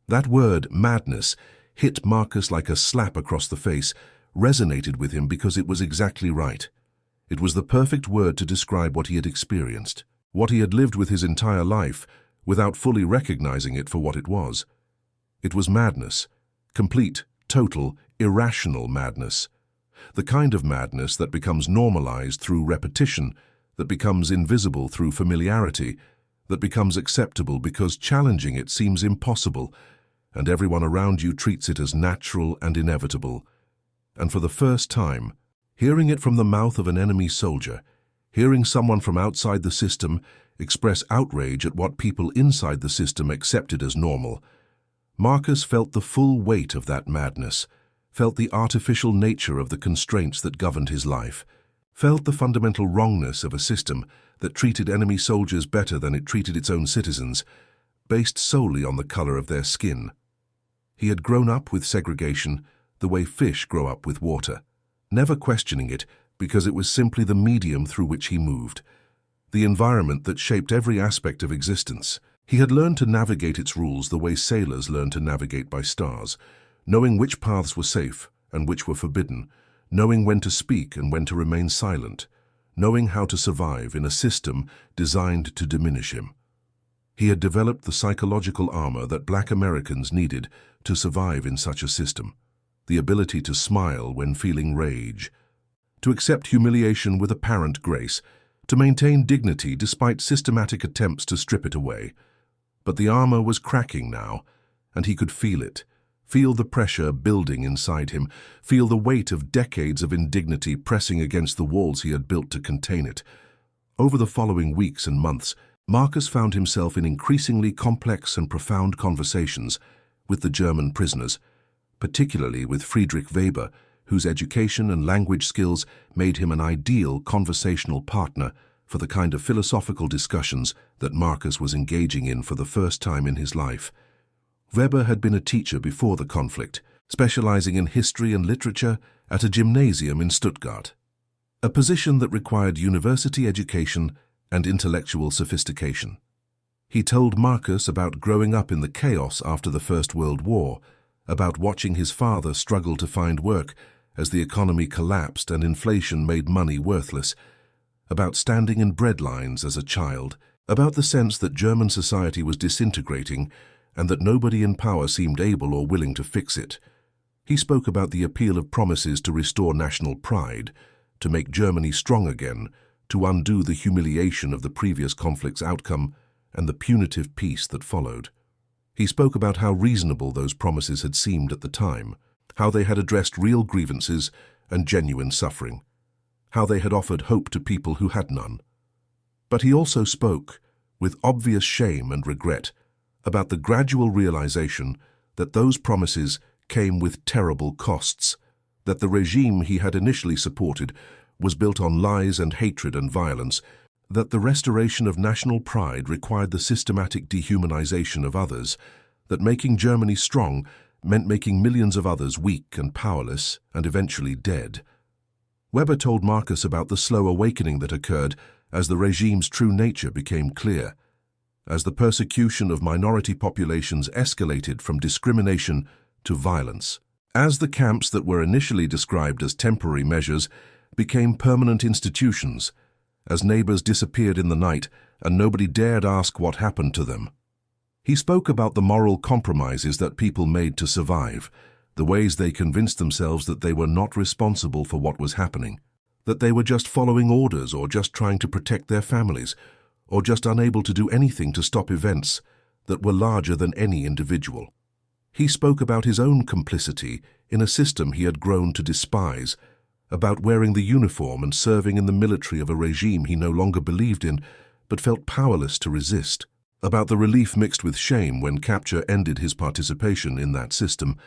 That word, madness, hit Marcus like a slap across the face, resonated with him because it was exactly right. It was the perfect word to describe what he had experienced, what he had lived with his entire life, without fully recognizing it for what it was. It was madness, complete, total, irrational madness. The kind of madness that becomes normalized through repetition, that becomes invisible through familiarity, that becomes acceptable because challenging it seems impossible, and everyone around you treats it as natural and inevitable. And for the first time, hearing it from the mouth of an enemy soldier, hearing someone from outside the system express outrage at what people inside the system accepted as normal, Marcus felt the full weight of that madness, felt the artificial nature of the constraints that governed his life, felt the fundamental wrongness of a system that treated enemy soldiers better than it treated its own citizens, based solely on the color of their skin. He had grown up with segregation the way fish grow up with water, never questioning it because it was simply the medium through which he moved, the environment that shaped every aspect of existence. He had learned to navigate its rules the way sailors learn to navigate by stars, knowing which paths were safe and which were forbidden, knowing when to speak and when to remain silent, knowing how to survive in a system designed to diminish him. He had developed the psychological armor that Black Americans needed to survive in such a system, the ability to smile when feeling rage, to accept humiliation with apparent grace, to maintain dignity despite systematic attempts to strip it away. But the armor was cracking now, and he could feel it. Feel the pressure building inside him, feel the weight of decades of indignity pressing against the walls he had built to contain it. Over the following weeks and months, Marcus found himself in increasingly complex and profound conversations with the German prisoners, particularly with Friedrich Weber, whose education and language skills made him an ideal conversational partner for the kind of philosophical discussions that Marcus was engaging in for the first time in his life. Weber had been a teacher before the conflict, specializing in history and literature at a gymnasium in Stuttgart, a position that required university education and intellectual sophistication. He told Marcus about growing up in the chaos after the First World War, about watching his father struggle to find work as the economy collapsed and inflation made money worthless, about standing in bread lines as a child, about the sense that German society was disintegrating and that nobody in power seemed able or willing to fix it. He spoke about the appeal of promises to restore national pride, to make Germany strong again, to undo the humiliation of the previous conflict's outcome and the punitive peace that followed. He spoke about how reasonable those promises had seemed at the time, how they had addressed real grievances and genuine suffering, how they had offered hope to people who had none. But he also spoke, with obvious shame and regret, about the gradual realization that those promises came with terrible costs, that the regime he had initially supported was built on lies and hatred and violence, that the restoration of national pride required the systematic dehumanization of others, that making Germany strong meant making millions of others weak and powerless and eventually dead. Weber told Marcus about the slow awakening that occurred as the regime's true nature became clear, as the persecution of minority populations escalated from discrimination to violence, as the camps that were initially described as temporary measures became permanent institutions, as neighbors disappeared in the night and nobody dared ask what happened to them. He spoke about the moral compromises that people made to survive, the ways they convinced themselves that they were not responsible for what was happening, that they were just following orders or just trying to protect their families, or just unable to do anything to stop events that were larger than any individual. He spoke about his own complicity in a system he had grown to despise, about wearing the uniform and serving in the military of a regime he no longer believed in, but felt powerless to resist, about the relief mixed with shame when capture ended his participation in that system.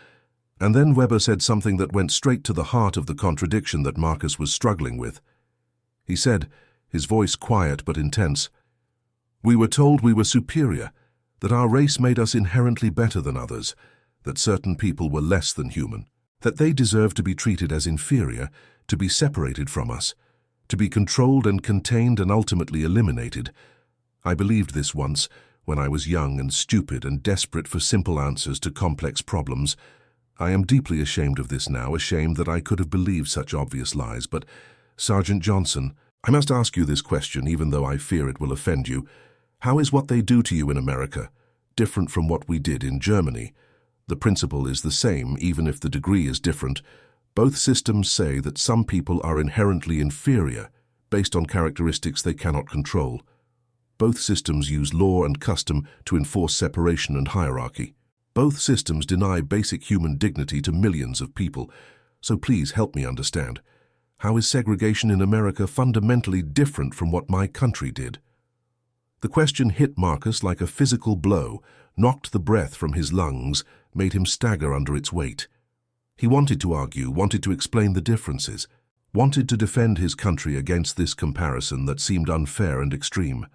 And then Weber said something that went straight to the heart of the contradiction that Marcus was struggling with. He said, his voice quiet but intense, "We were told we were superior, that our race made us inherently better than others, that certain people were less than human, that they deserved to be treated as inferior, to be separated from us, to be controlled and contained and ultimately eliminated. I believed this once, when I was young and stupid and desperate for simple answers to complex problems. I am deeply ashamed of this now, ashamed that I could have believed such obvious lies. But, Sergeant Johnson, I must ask you this question, even though I fear it will offend you. How is what they do to you in America different from what we did in Germany? The principle is the same, even if the degree is different. Both systems say that some people are inherently inferior, based on characteristics they cannot control. Both systems use law and custom to enforce separation and hierarchy. Both systems deny basic human dignity to millions of people. So please help me understand. How is segregation in America fundamentally different from what my country did? The question hit Marcus like a physical blow, knocked the breath from his lungs, made him stagger under its weight. He wanted to argue, wanted to explain the differences, wanted to defend his country against this comparison that seemed unfair and extreme.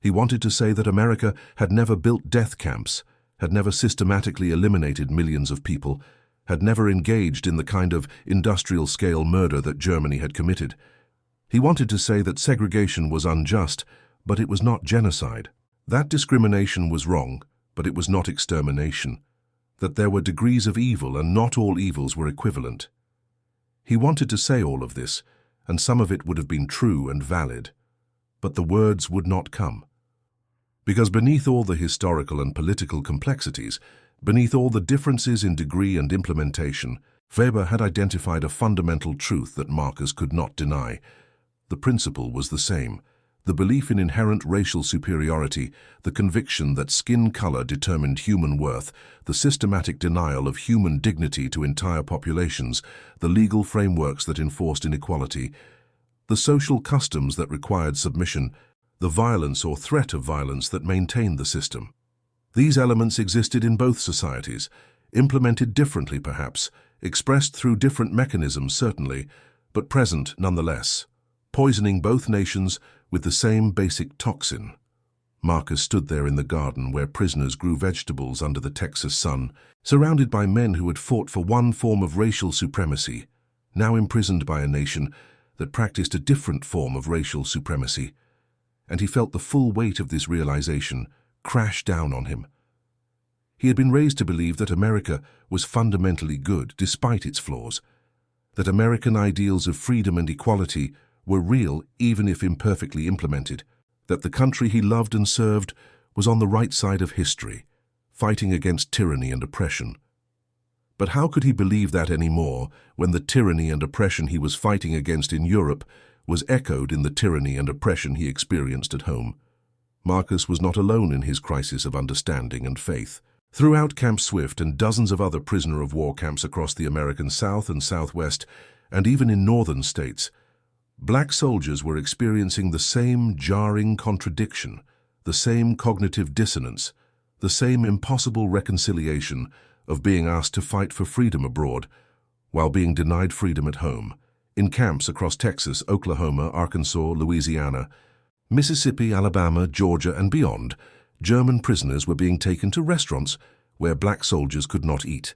He wanted to say that America had never built death camps, had never systematically eliminated millions of people, had never engaged in the kind of industrial-scale murder that Germany had committed. He wanted to say that segregation was unjust, but it was not genocide. That discrimination was wrong, but it was not extermination. That there were degrees of evil and not all evils were equivalent. He wanted to say all of this, and some of it would have been true and valid, but the words would not come. Because beneath all the historical and political complexities, beneath all the differences in degree and implementation, Weber had identified a fundamental truth that Marcus could not deny. The principle was the same. The belief in inherent racial superiority, the conviction that skin color determined human worth, the systematic denial of human dignity to entire populations, the legal frameworks that enforced inequality, the social customs that required submission, the violence or threat of violence that maintained the system. These elements existed in both societies, implemented differently perhaps, expressed through different mechanisms certainly, but present nonetheless, poisoning both nations with the same basic toxin. Marcus stood there in the garden where prisoners grew vegetables under the Texas sun, surrounded by men who had fought for one form of racial supremacy, now imprisoned by a nation that practiced a different form of racial supremacy. And he felt the full weight of this realization crash down on him. He had been raised to believe that America was fundamentally good despite its flaws, that American ideals of freedom and equality were real even if imperfectly implemented, that the country he loved and served was on the right side of history, fighting against tyranny and oppression. But how could he believe that anymore when the tyranny and oppression he was fighting against in Europe was echoed in the tyranny and oppression he experienced at home? Marcus was not alone in his crisis of understanding and faith. Throughout Camp Swift and dozens of other prisoner-of-war camps across the American South and Southwest, and even in northern states, Black soldiers were experiencing the same jarring contradiction, the same cognitive dissonance, the same impossible reconciliation of being asked to fight for freedom abroad while being denied freedom at home, in camps across Texas, Oklahoma, Arkansas, Louisiana, Mississippi, Alabama, Georgia, and beyond. German prisoners were being taken to restaurants where black soldiers could not eat,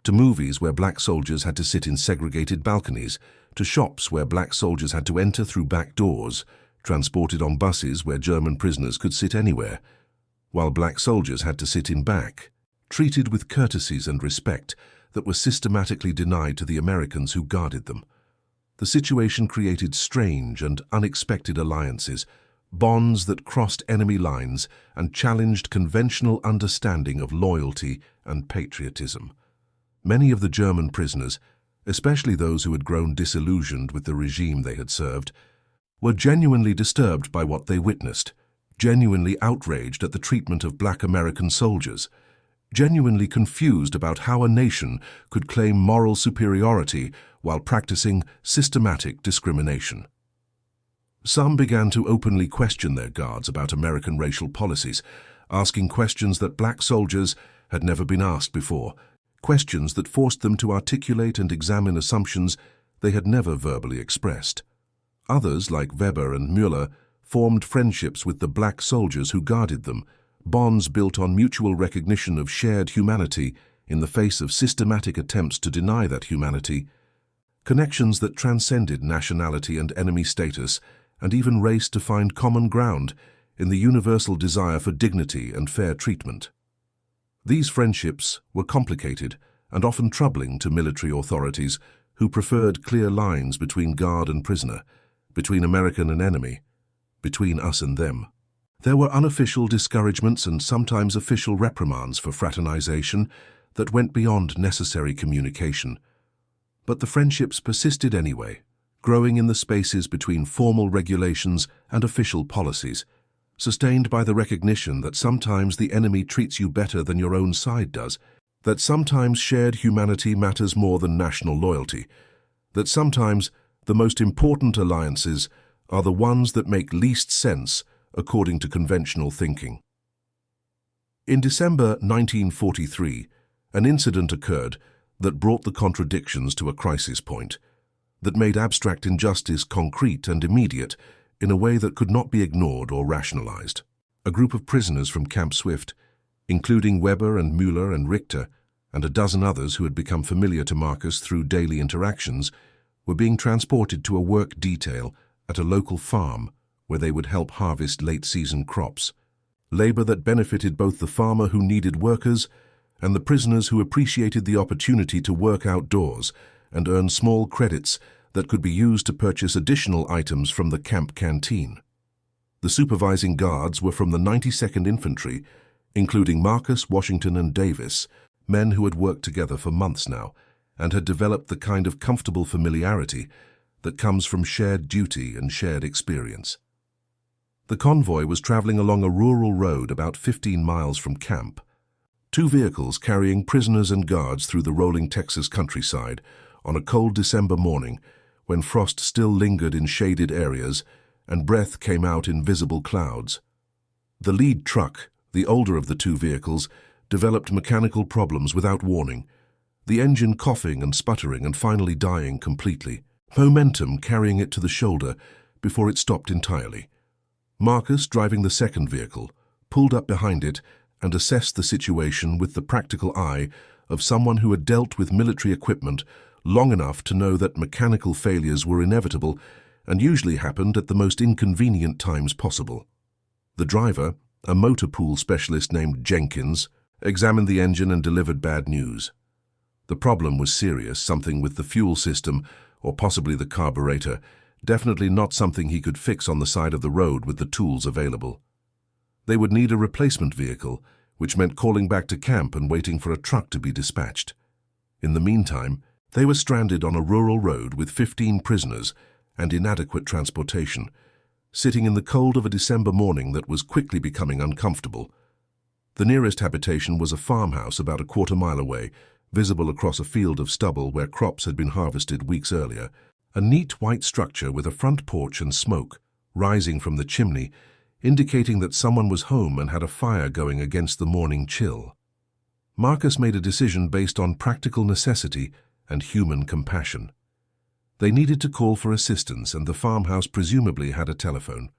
to movies where black soldiers had to sit in segregated balconies, to shops where black soldiers had to enter through back doors, transported on buses where German prisoners could sit anywhere, while black soldiers had to sit in back, treated with courtesies and respect that were systematically denied to the Americans who guarded them. The situation created strange and unexpected alliances, bonds that crossed enemy lines and challenged conventional understanding of loyalty and patriotism. Many of the German prisoners, especially those who had grown disillusioned with the regime they had served, were genuinely disturbed by what they witnessed, genuinely outraged at the treatment of black American soldiers, genuinely confused about how a nation could claim moral superiority while practicing systematic discrimination. Some began to openly question their guards about American racial policies, asking questions that black soldiers had never been asked before, questions that forced them to articulate and examine assumptions they had never verbally expressed. Others, like Weber and Müller, formed friendships with the black soldiers who guarded them, bonds built on mutual recognition of shared humanity in the face of systematic attempts to deny that humanity, connections that transcended nationality and enemy status and even race to find common ground in the universal desire for dignity and fair treatment. These friendships were complicated and often troubling to military authorities who preferred clear lines between guard and prisoner, between American and enemy, between us and them. There were unofficial discouragements and sometimes official reprimands for fraternization that went beyond necessary communication. But the friendships persisted anyway, growing in the spaces between formal regulations and official policies, sustained by the recognition that sometimes the enemy treats you better than your own side does, that sometimes shared humanity matters more than national loyalty, that sometimes the most important alliances are the ones that make least sense according to conventional thinking. In December 1943, an incident occurred that brought the contradictions to a crisis point, that made abstract injustice concrete and immediate in a way that could not be ignored or rationalized. A group of prisoners from Camp Swift, including Weber and Müller and Richter, and a dozen others who had become familiar to Marcus through daily interactions, were being transported to a work detail at a local farm where they would help harvest late-season crops, labor that benefited both the farmer who needed workers and the prisoners who appreciated the opportunity to work outdoors and earn small credits that could be used to purchase additional items from the camp canteen. The supervising guards were from the 92nd Infantry, including Marcus, Washington, and Davis, men who had worked together for months now and had developed the kind of comfortable familiarity that comes from shared duty and shared experience. The convoy was traveling along a rural road about 15 miles from camp. Two vehicles carrying prisoners and guards through the rolling Texas countryside on a cold December morning when frost still lingered in shaded areas and breath came out in visible clouds. The lead truck, the older of the two vehicles, developed mechanical problems without warning, the engine coughing and sputtering and finally dying completely, momentum carrying it to the shoulder before it stopped entirely. Marcus, driving the second vehicle, pulled up behind it and assessed the situation with the practical eye of someone who had dealt with military equipment long enough to know that mechanical failures were inevitable and usually happened at the most inconvenient times possible. The driver, a motor pool specialist named Jenkins, examined the engine and delivered bad news. The problem was serious, something with the fuel system or possibly the carburetor, definitely not something he could fix on the side of the road with the tools available. They would need a replacement vehicle, which meant calling back to camp and waiting for a truck to be dispatched. In the meantime, they were stranded on a rural road with 15 prisoners and inadequate transportation, sitting in the cold of a December morning that was quickly becoming uncomfortable. The nearest habitation was a farmhouse about a quarter-mile away, visible across a field of stubble where crops had been harvested weeks earlier, a neat white structure with a front porch and smoke rising from the chimney, indicating that someone was home and had a fire going against the morning chill. Marcus made a decision based on practical necessity and human compassion. They needed to call for assistance, and the farmhouse presumably had a telephone.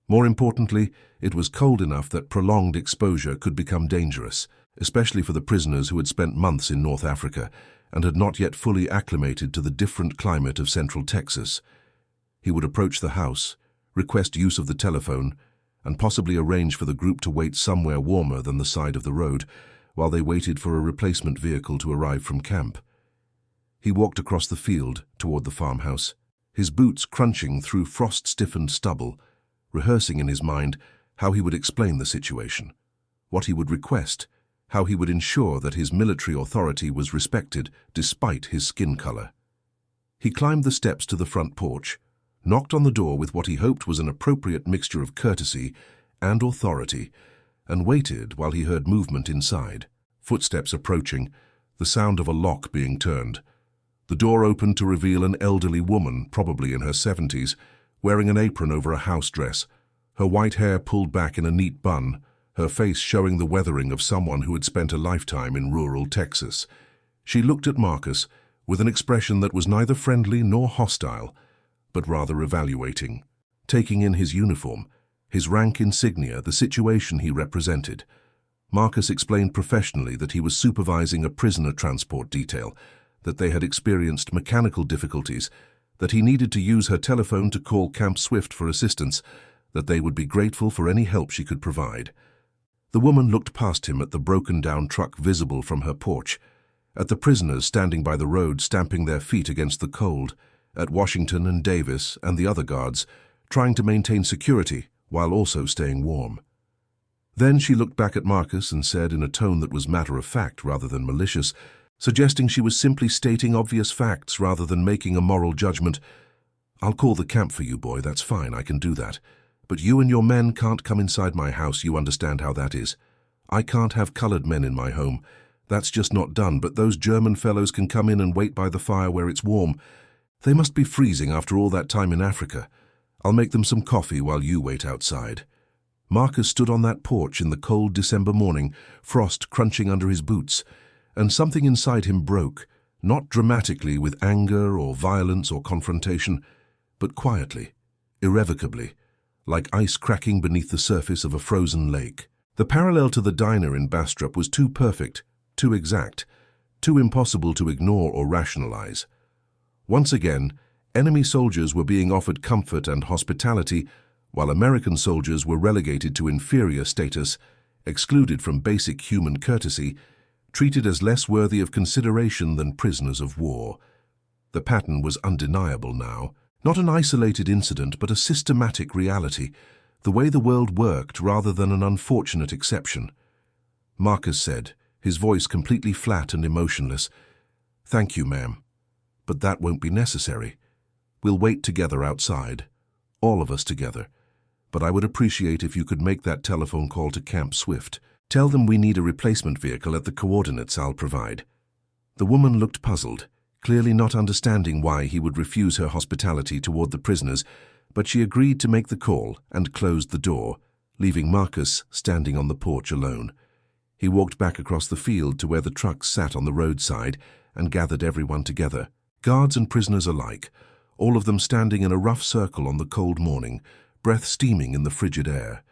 More importantly, it was cold enough that prolonged exposure could become dangerous, especially for the prisoners who had spent months in North Africa and had not yet fully acclimated to the different climate of central Texas. He would approach the house, request use of the telephone, and possibly arrange for the group to wait somewhere warmer than the side of the road while they waited for a replacement vehicle to arrive from camp. He walked across the field toward the farmhouse, his boots crunching through frost-stiffened stubble, rehearsing in his mind how he would explain the situation, what he would request, how he would ensure that his military authority was respected despite his skin color. He climbed the steps to the front porch, knocked on the door with what he hoped was an appropriate mixture of courtesy and authority, and waited while he heard movement inside. Footsteps approaching, the sound of a lock being turned. The door opened to reveal an elderly woman, probably in her 70s, wearing an apron over a house dress, her white hair pulled back in a neat bun, her face showing the weathering of someone who had spent a lifetime in rural Texas. She looked at Marcus with an expression that was neither friendly nor hostile, but rather evaluating, taking in his uniform, his rank insignia, the situation he represented. Marcus explained professionally that he was supervising a prisoner transport detail, that they had experienced mechanical difficulties, that he needed to use her telephone to call Camp Swift for assistance, that they would be grateful for any help she could provide. The woman looked past him at the broken-down truck visible from her porch, at the prisoners standing by the road stamping their feet against the cold, at Washington and Davis and the other guards, trying to maintain security while also staying warm. Then she looked back at Marcus and said in a tone that was matter-of-fact rather than malicious, suggesting she was simply stating obvious facts rather than making a moral judgment. "I'll call the camp for you, boy, that's fine, I can do that. But you and your men can't come inside my house, you understand how that is. I can't have colored men in my home. That's just not done, but those German fellows can come in and wait by the fire where it's warm. They must be freezing after all that time in Africa. I'll make them some coffee while you wait outside." Marcus stood on that porch in the cold December morning, frost crunching under his boots, and something inside him broke, not dramatically with anger or violence or confrontation, but quietly, irrevocably, like ice cracking beneath the surface of a frozen lake. The parallel to the diner in Bastrop was too perfect, too exact, too impossible to ignore or rationalize. Once again, enemy soldiers were being offered comfort and hospitality, while American soldiers were relegated to inferior status, excluded from basic human courtesy, treated as less worthy of consideration than prisoners of war. The pattern was undeniable now. Not an isolated incident, but a systematic reality, the way the world worked rather than an unfortunate exception. Marcus said, his voice completely flat and emotionless, "Thank you, ma'am, but that won't be necessary. We'll wait together outside, all of us together, but I would appreciate if you could make that telephone call to Camp Swift. Tell them we need a replacement vehicle at the coordinates I'll provide." The woman looked puzzled, clearly not understanding why he would refuse her hospitality toward the prisoners, but she agreed to make the call and closed the door, leaving Marcus standing on the porch alone. He walked back across the field to where the trucks sat on the roadside and gathered everyone together, guards and prisoners alike, all of them standing in a rough circle on the cold morning, breath steaming in the frigid air.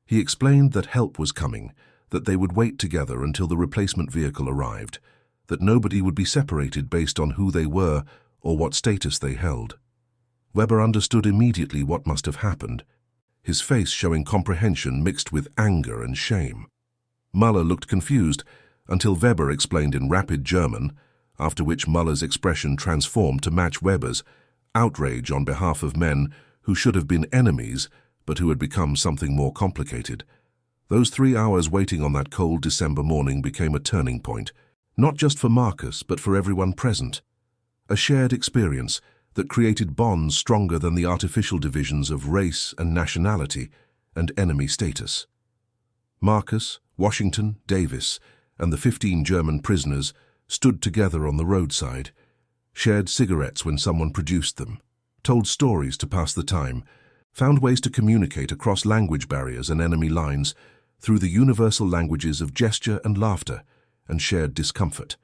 He explained that help was coming, that they would wait together until the replacement vehicle arrived, that nobody would be separated based on who they were or what status they held. Weber understood immediately what must have happened, his face showing comprehension mixed with anger and shame. Muller looked confused until Weber explained in rapid German, after which Muller's expression transformed to match Weber's, outrage on behalf of men who should have been enemies but who had become something more complicated. Those 3 hours waiting on that cold December morning became a turning point, not just for Marcus, but for everyone present. A shared experience that created bonds stronger than the artificial divisions of race and nationality and enemy status. Marcus, Washington, Davis, and the 15 German prisoners stood together on the roadside, shared cigarettes when someone produced them, told stories to pass the time, found ways to communicate across language barriers and enemy lines through the universal languages of gesture and laughter, and shared discomfort.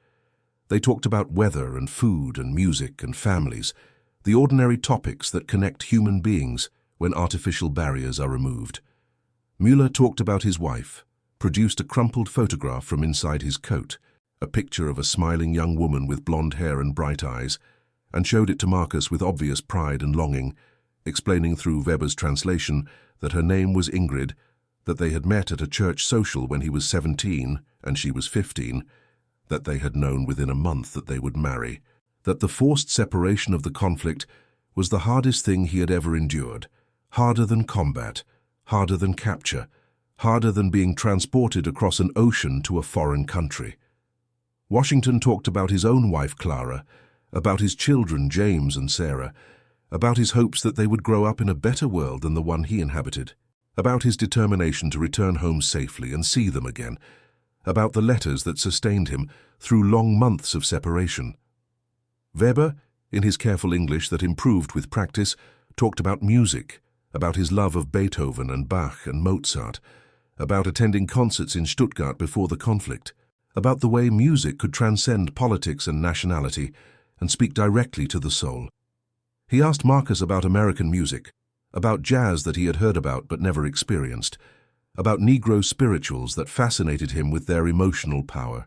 They talked about weather and food and music and families, the ordinary topics that connect human beings when artificial barriers are removed. Müller talked about his wife, produced a crumpled photograph from inside his coat, a picture of a smiling young woman with blonde hair and bright eyes, and showed it to Marcus with obvious pride and longing, explaining through Weber's translation that her name was Ingrid, that they had met at a church social when he was 17 and she was 15, that they had known within a month that they would marry, that the forced separation of the conflict was the hardest thing he had ever endured, harder than combat, harder than capture, harder than being transported across an ocean to a foreign country. Washington talked about his own wife, Clara, about his children James and Sarah, about his hopes that they would grow up in a better world than the one he inhabited, about his determination to return home safely and see them again, about the letters that sustained him through long months of separation. Weber, in his careful English that improved with practice, talked about music, about his love of Beethoven and Bach and Mozart, about attending concerts in Stuttgart before the conflict, about the way music could transcend politics and nationality and speak directly to the soul. He asked Marcus about American music, about jazz that he had heard about but never experienced, about Negro spirituals that fascinated him with their emotional power.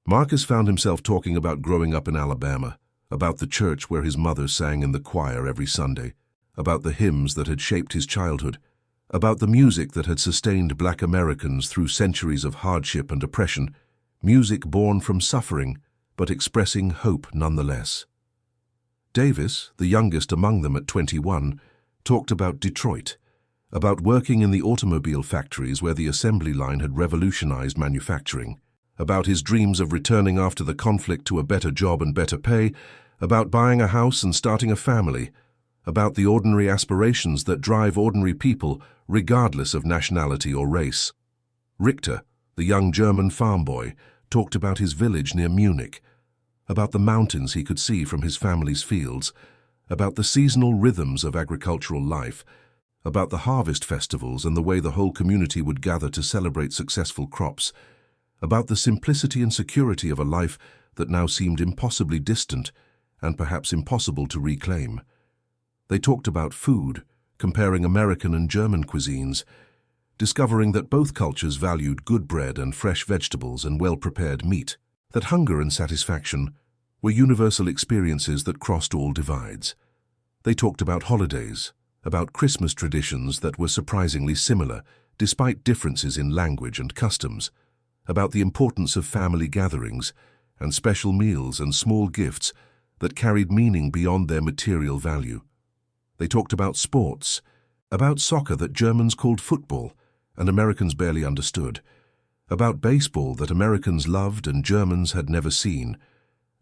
Marcus found himself talking about growing up in Alabama, about the church where his mother sang in the choir every Sunday, about the hymns that had shaped his childhood, about the music that had sustained Black Americans through centuries of hardship and oppression, music born from suffering, but expressing hope nonetheless. Davis, the youngest among them at 21, talked about Detroit, about working in the automobile factories where the assembly line had revolutionized manufacturing, about his dreams of returning after the conflict to a better job and better pay, about buying a house and starting a family, about the ordinary aspirations that drive ordinary people regardless of nationality or race. Richter, the young German farm boy, talked about his village near Munich, about the mountains he could see from his family's fields, about the seasonal rhythms of agricultural life, about the harvest festivals and the way the whole community would gather to celebrate successful crops, about the simplicity and security of a life that now seemed impossibly distant and perhaps impossible to reclaim. They talked about food, comparing American and German cuisines, discovering that both cultures valued good bread and fresh vegetables and well-prepared meat, that hunger and satisfaction were universal experiences that crossed all divides. They talked about holidays, about Christmas traditions that were surprisingly similar, despite differences in language and customs, about the importance of family gatherings and special meals and small gifts that carried meaning beyond their material value. They talked about sports, about soccer that Germans called football and Americans barely understood, about baseball that Americans loved and Germans had never seen,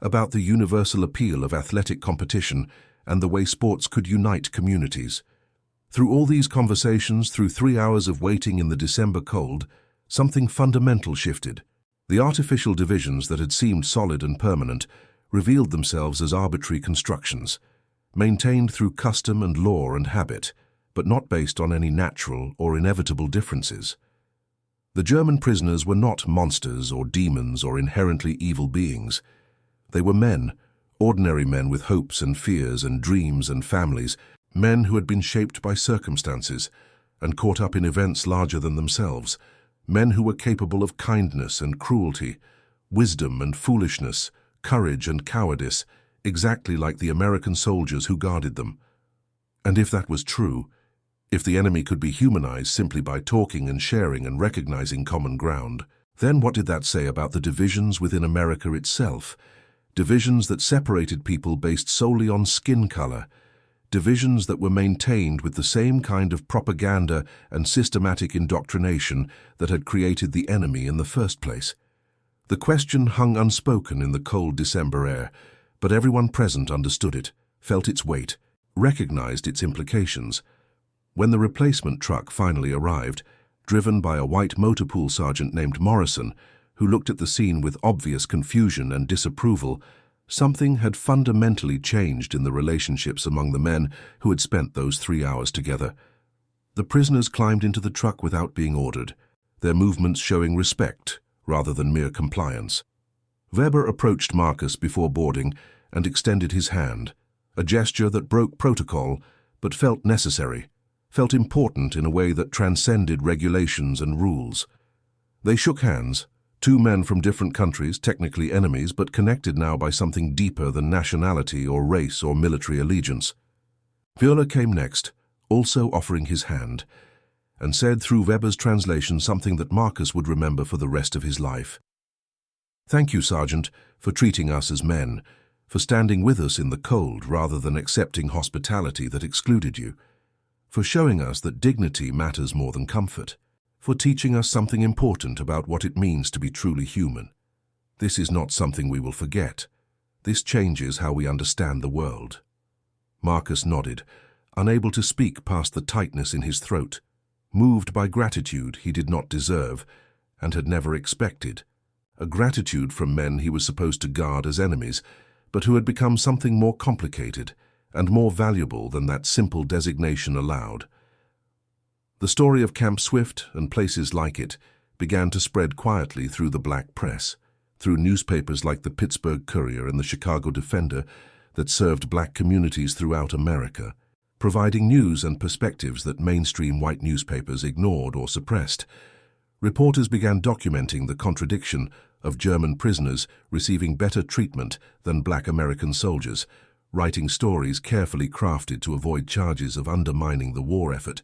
about the universal appeal of athletic competition and the way sports could unite communities. Through all these conversations, through 3 hours of waiting in the December cold, something fundamental shifted. The artificial divisions that had seemed solid and permanent revealed themselves as arbitrary constructions, maintained through custom and law and habit, but not based on any natural or inevitable differences. The German prisoners were not monsters or demons or inherently evil beings. They were men, ordinary men with hopes and fears and dreams and families, men who had been shaped by circumstances and caught up in events larger than themselves, men who were capable of kindness and cruelty, wisdom and foolishness, courage and cowardice, exactly like the American soldiers who guarded them. And if that was true, if the enemy could be humanized simply by talking and sharing and recognizing common ground, then what did that say about the divisions within America itself? Divisions that separated people based solely on skin color, divisions that were maintained with the same kind of propaganda and systematic indoctrination that had created the enemy in the first place. The question hung unspoken in the cold December air, but everyone present understood it, felt its weight, recognized its implications. When the replacement truck finally arrived, driven by a white motor pool sergeant named Morrison, who looked at the scene with obvious confusion and disapproval, something had fundamentally changed in the relationships among the men who had spent those 3 hours together. The prisoners climbed into the truck without being ordered, their movements showing respect rather than mere compliance. Weber approached Marcus before boarding and extended his hand, a gesture that broke protocol but felt necessary, felt important in a way that transcended regulations and rules. They shook hands, two men from different countries, technically enemies, but connected now by something deeper than nationality or race or military allegiance. Wöhler came next, also offering his hand, and said through Weber's translation something that Marcus would remember for the rest of his life. "Thank you, Sergeant, for treating us as men, for standing with us in the cold rather than accepting hospitality that excluded you, for showing us that dignity matters more than comfort, for teaching us something important about what it means to be truly human. This is not something we will forget. This changes how we understand the world." Marcus nodded, unable to speak past the tightness in his throat, moved by gratitude he did not deserve and had never expected, a gratitude from men he was supposed to guard as enemies, but who had become something more complicated and more valuable than that simple designation allowed. The story of Camp Swift and places like it began to spread quietly through the black press, through newspapers like the Pittsburgh Courier and the Chicago Defender that served black communities throughout America, providing news and perspectives that mainstream white newspapers ignored or suppressed. Reporters began documenting the contradiction of German prisoners receiving better treatment than black American soldiers, writing stories carefully crafted to avoid charges of undermining the war effort,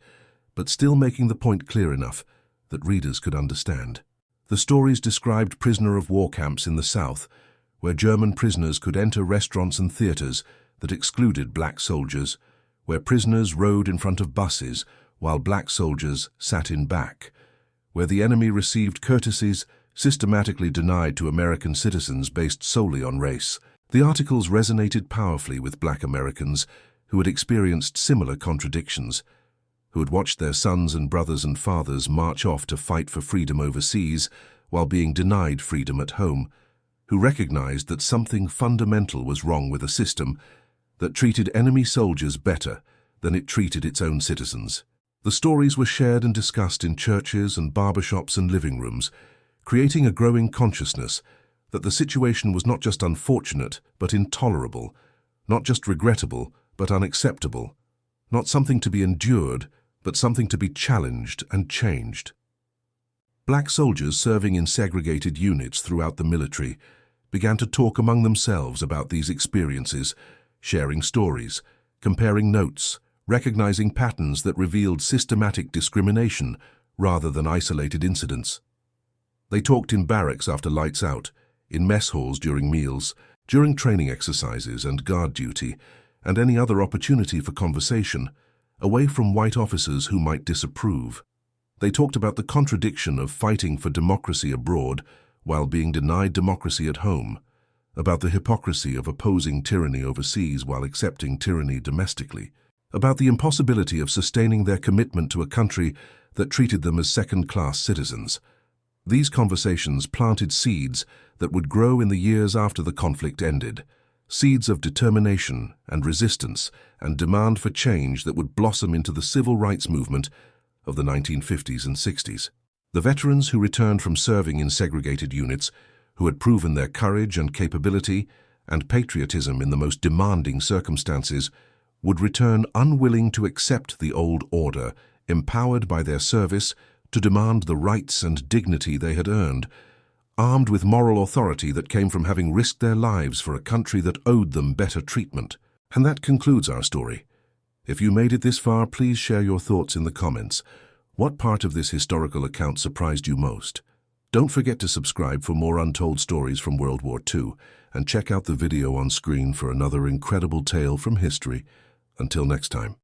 but still making the point clear enough that readers could understand. The stories described prisoner of war camps in the South, where German prisoners could enter restaurants and theaters that excluded black soldiers, where prisoners rode in front of buses while black soldiers sat in back, where the enemy received courtesies systematically denied to American citizens based solely on race. The articles resonated powerfully with black Americans who had experienced similar contradictions, who had watched their sons and brothers and fathers march off to fight for freedom overseas while being denied freedom at home, who recognized that something fundamental was wrong with a system that treated enemy soldiers better than it treated its own citizens. The stories were shared and discussed in churches and barbershops and living rooms, creating a growing consciousness that the situation was not just unfortunate but intolerable, not just regrettable but unacceptable, not something to be endured but something to be challenged and changed. Black soldiers serving in segregated units throughout the military began to talk among themselves about these experiences, sharing stories, comparing notes, recognizing patterns that revealed systematic discrimination rather than isolated incidents. They talked in barracks after lights out, in mess halls during meals, during training exercises and guard duty, and any other opportunity for conversation, away from white officers who might disapprove. They talked about the contradiction of fighting for democracy abroad while being denied democracy at home, about the hypocrisy of opposing tyranny overseas while accepting tyranny domestically, about the impossibility of sustaining their commitment to a country that treated them as second-class citizens. These conversations planted seeds that would grow in the years after the conflict ended, seeds of determination and resistance and demand for change that would blossom into the civil rights movement of the 1950s and 60s. The veterans who returned from serving in segregated units, who had proven their courage and capability and patriotism in the most demanding circumstances, would return unwilling to accept the old order, empowered by their service to demand the rights and dignity they had earned, armed with moral authority that came from having risked their lives for a country that owed them better treatment. And that concludes our story. If you made it this far, please share your thoughts in the comments. What part of this historical account surprised you most? Don't forget to subscribe for more untold stories from World War II, and check out the video on screen for another incredible tale from history. Until next time.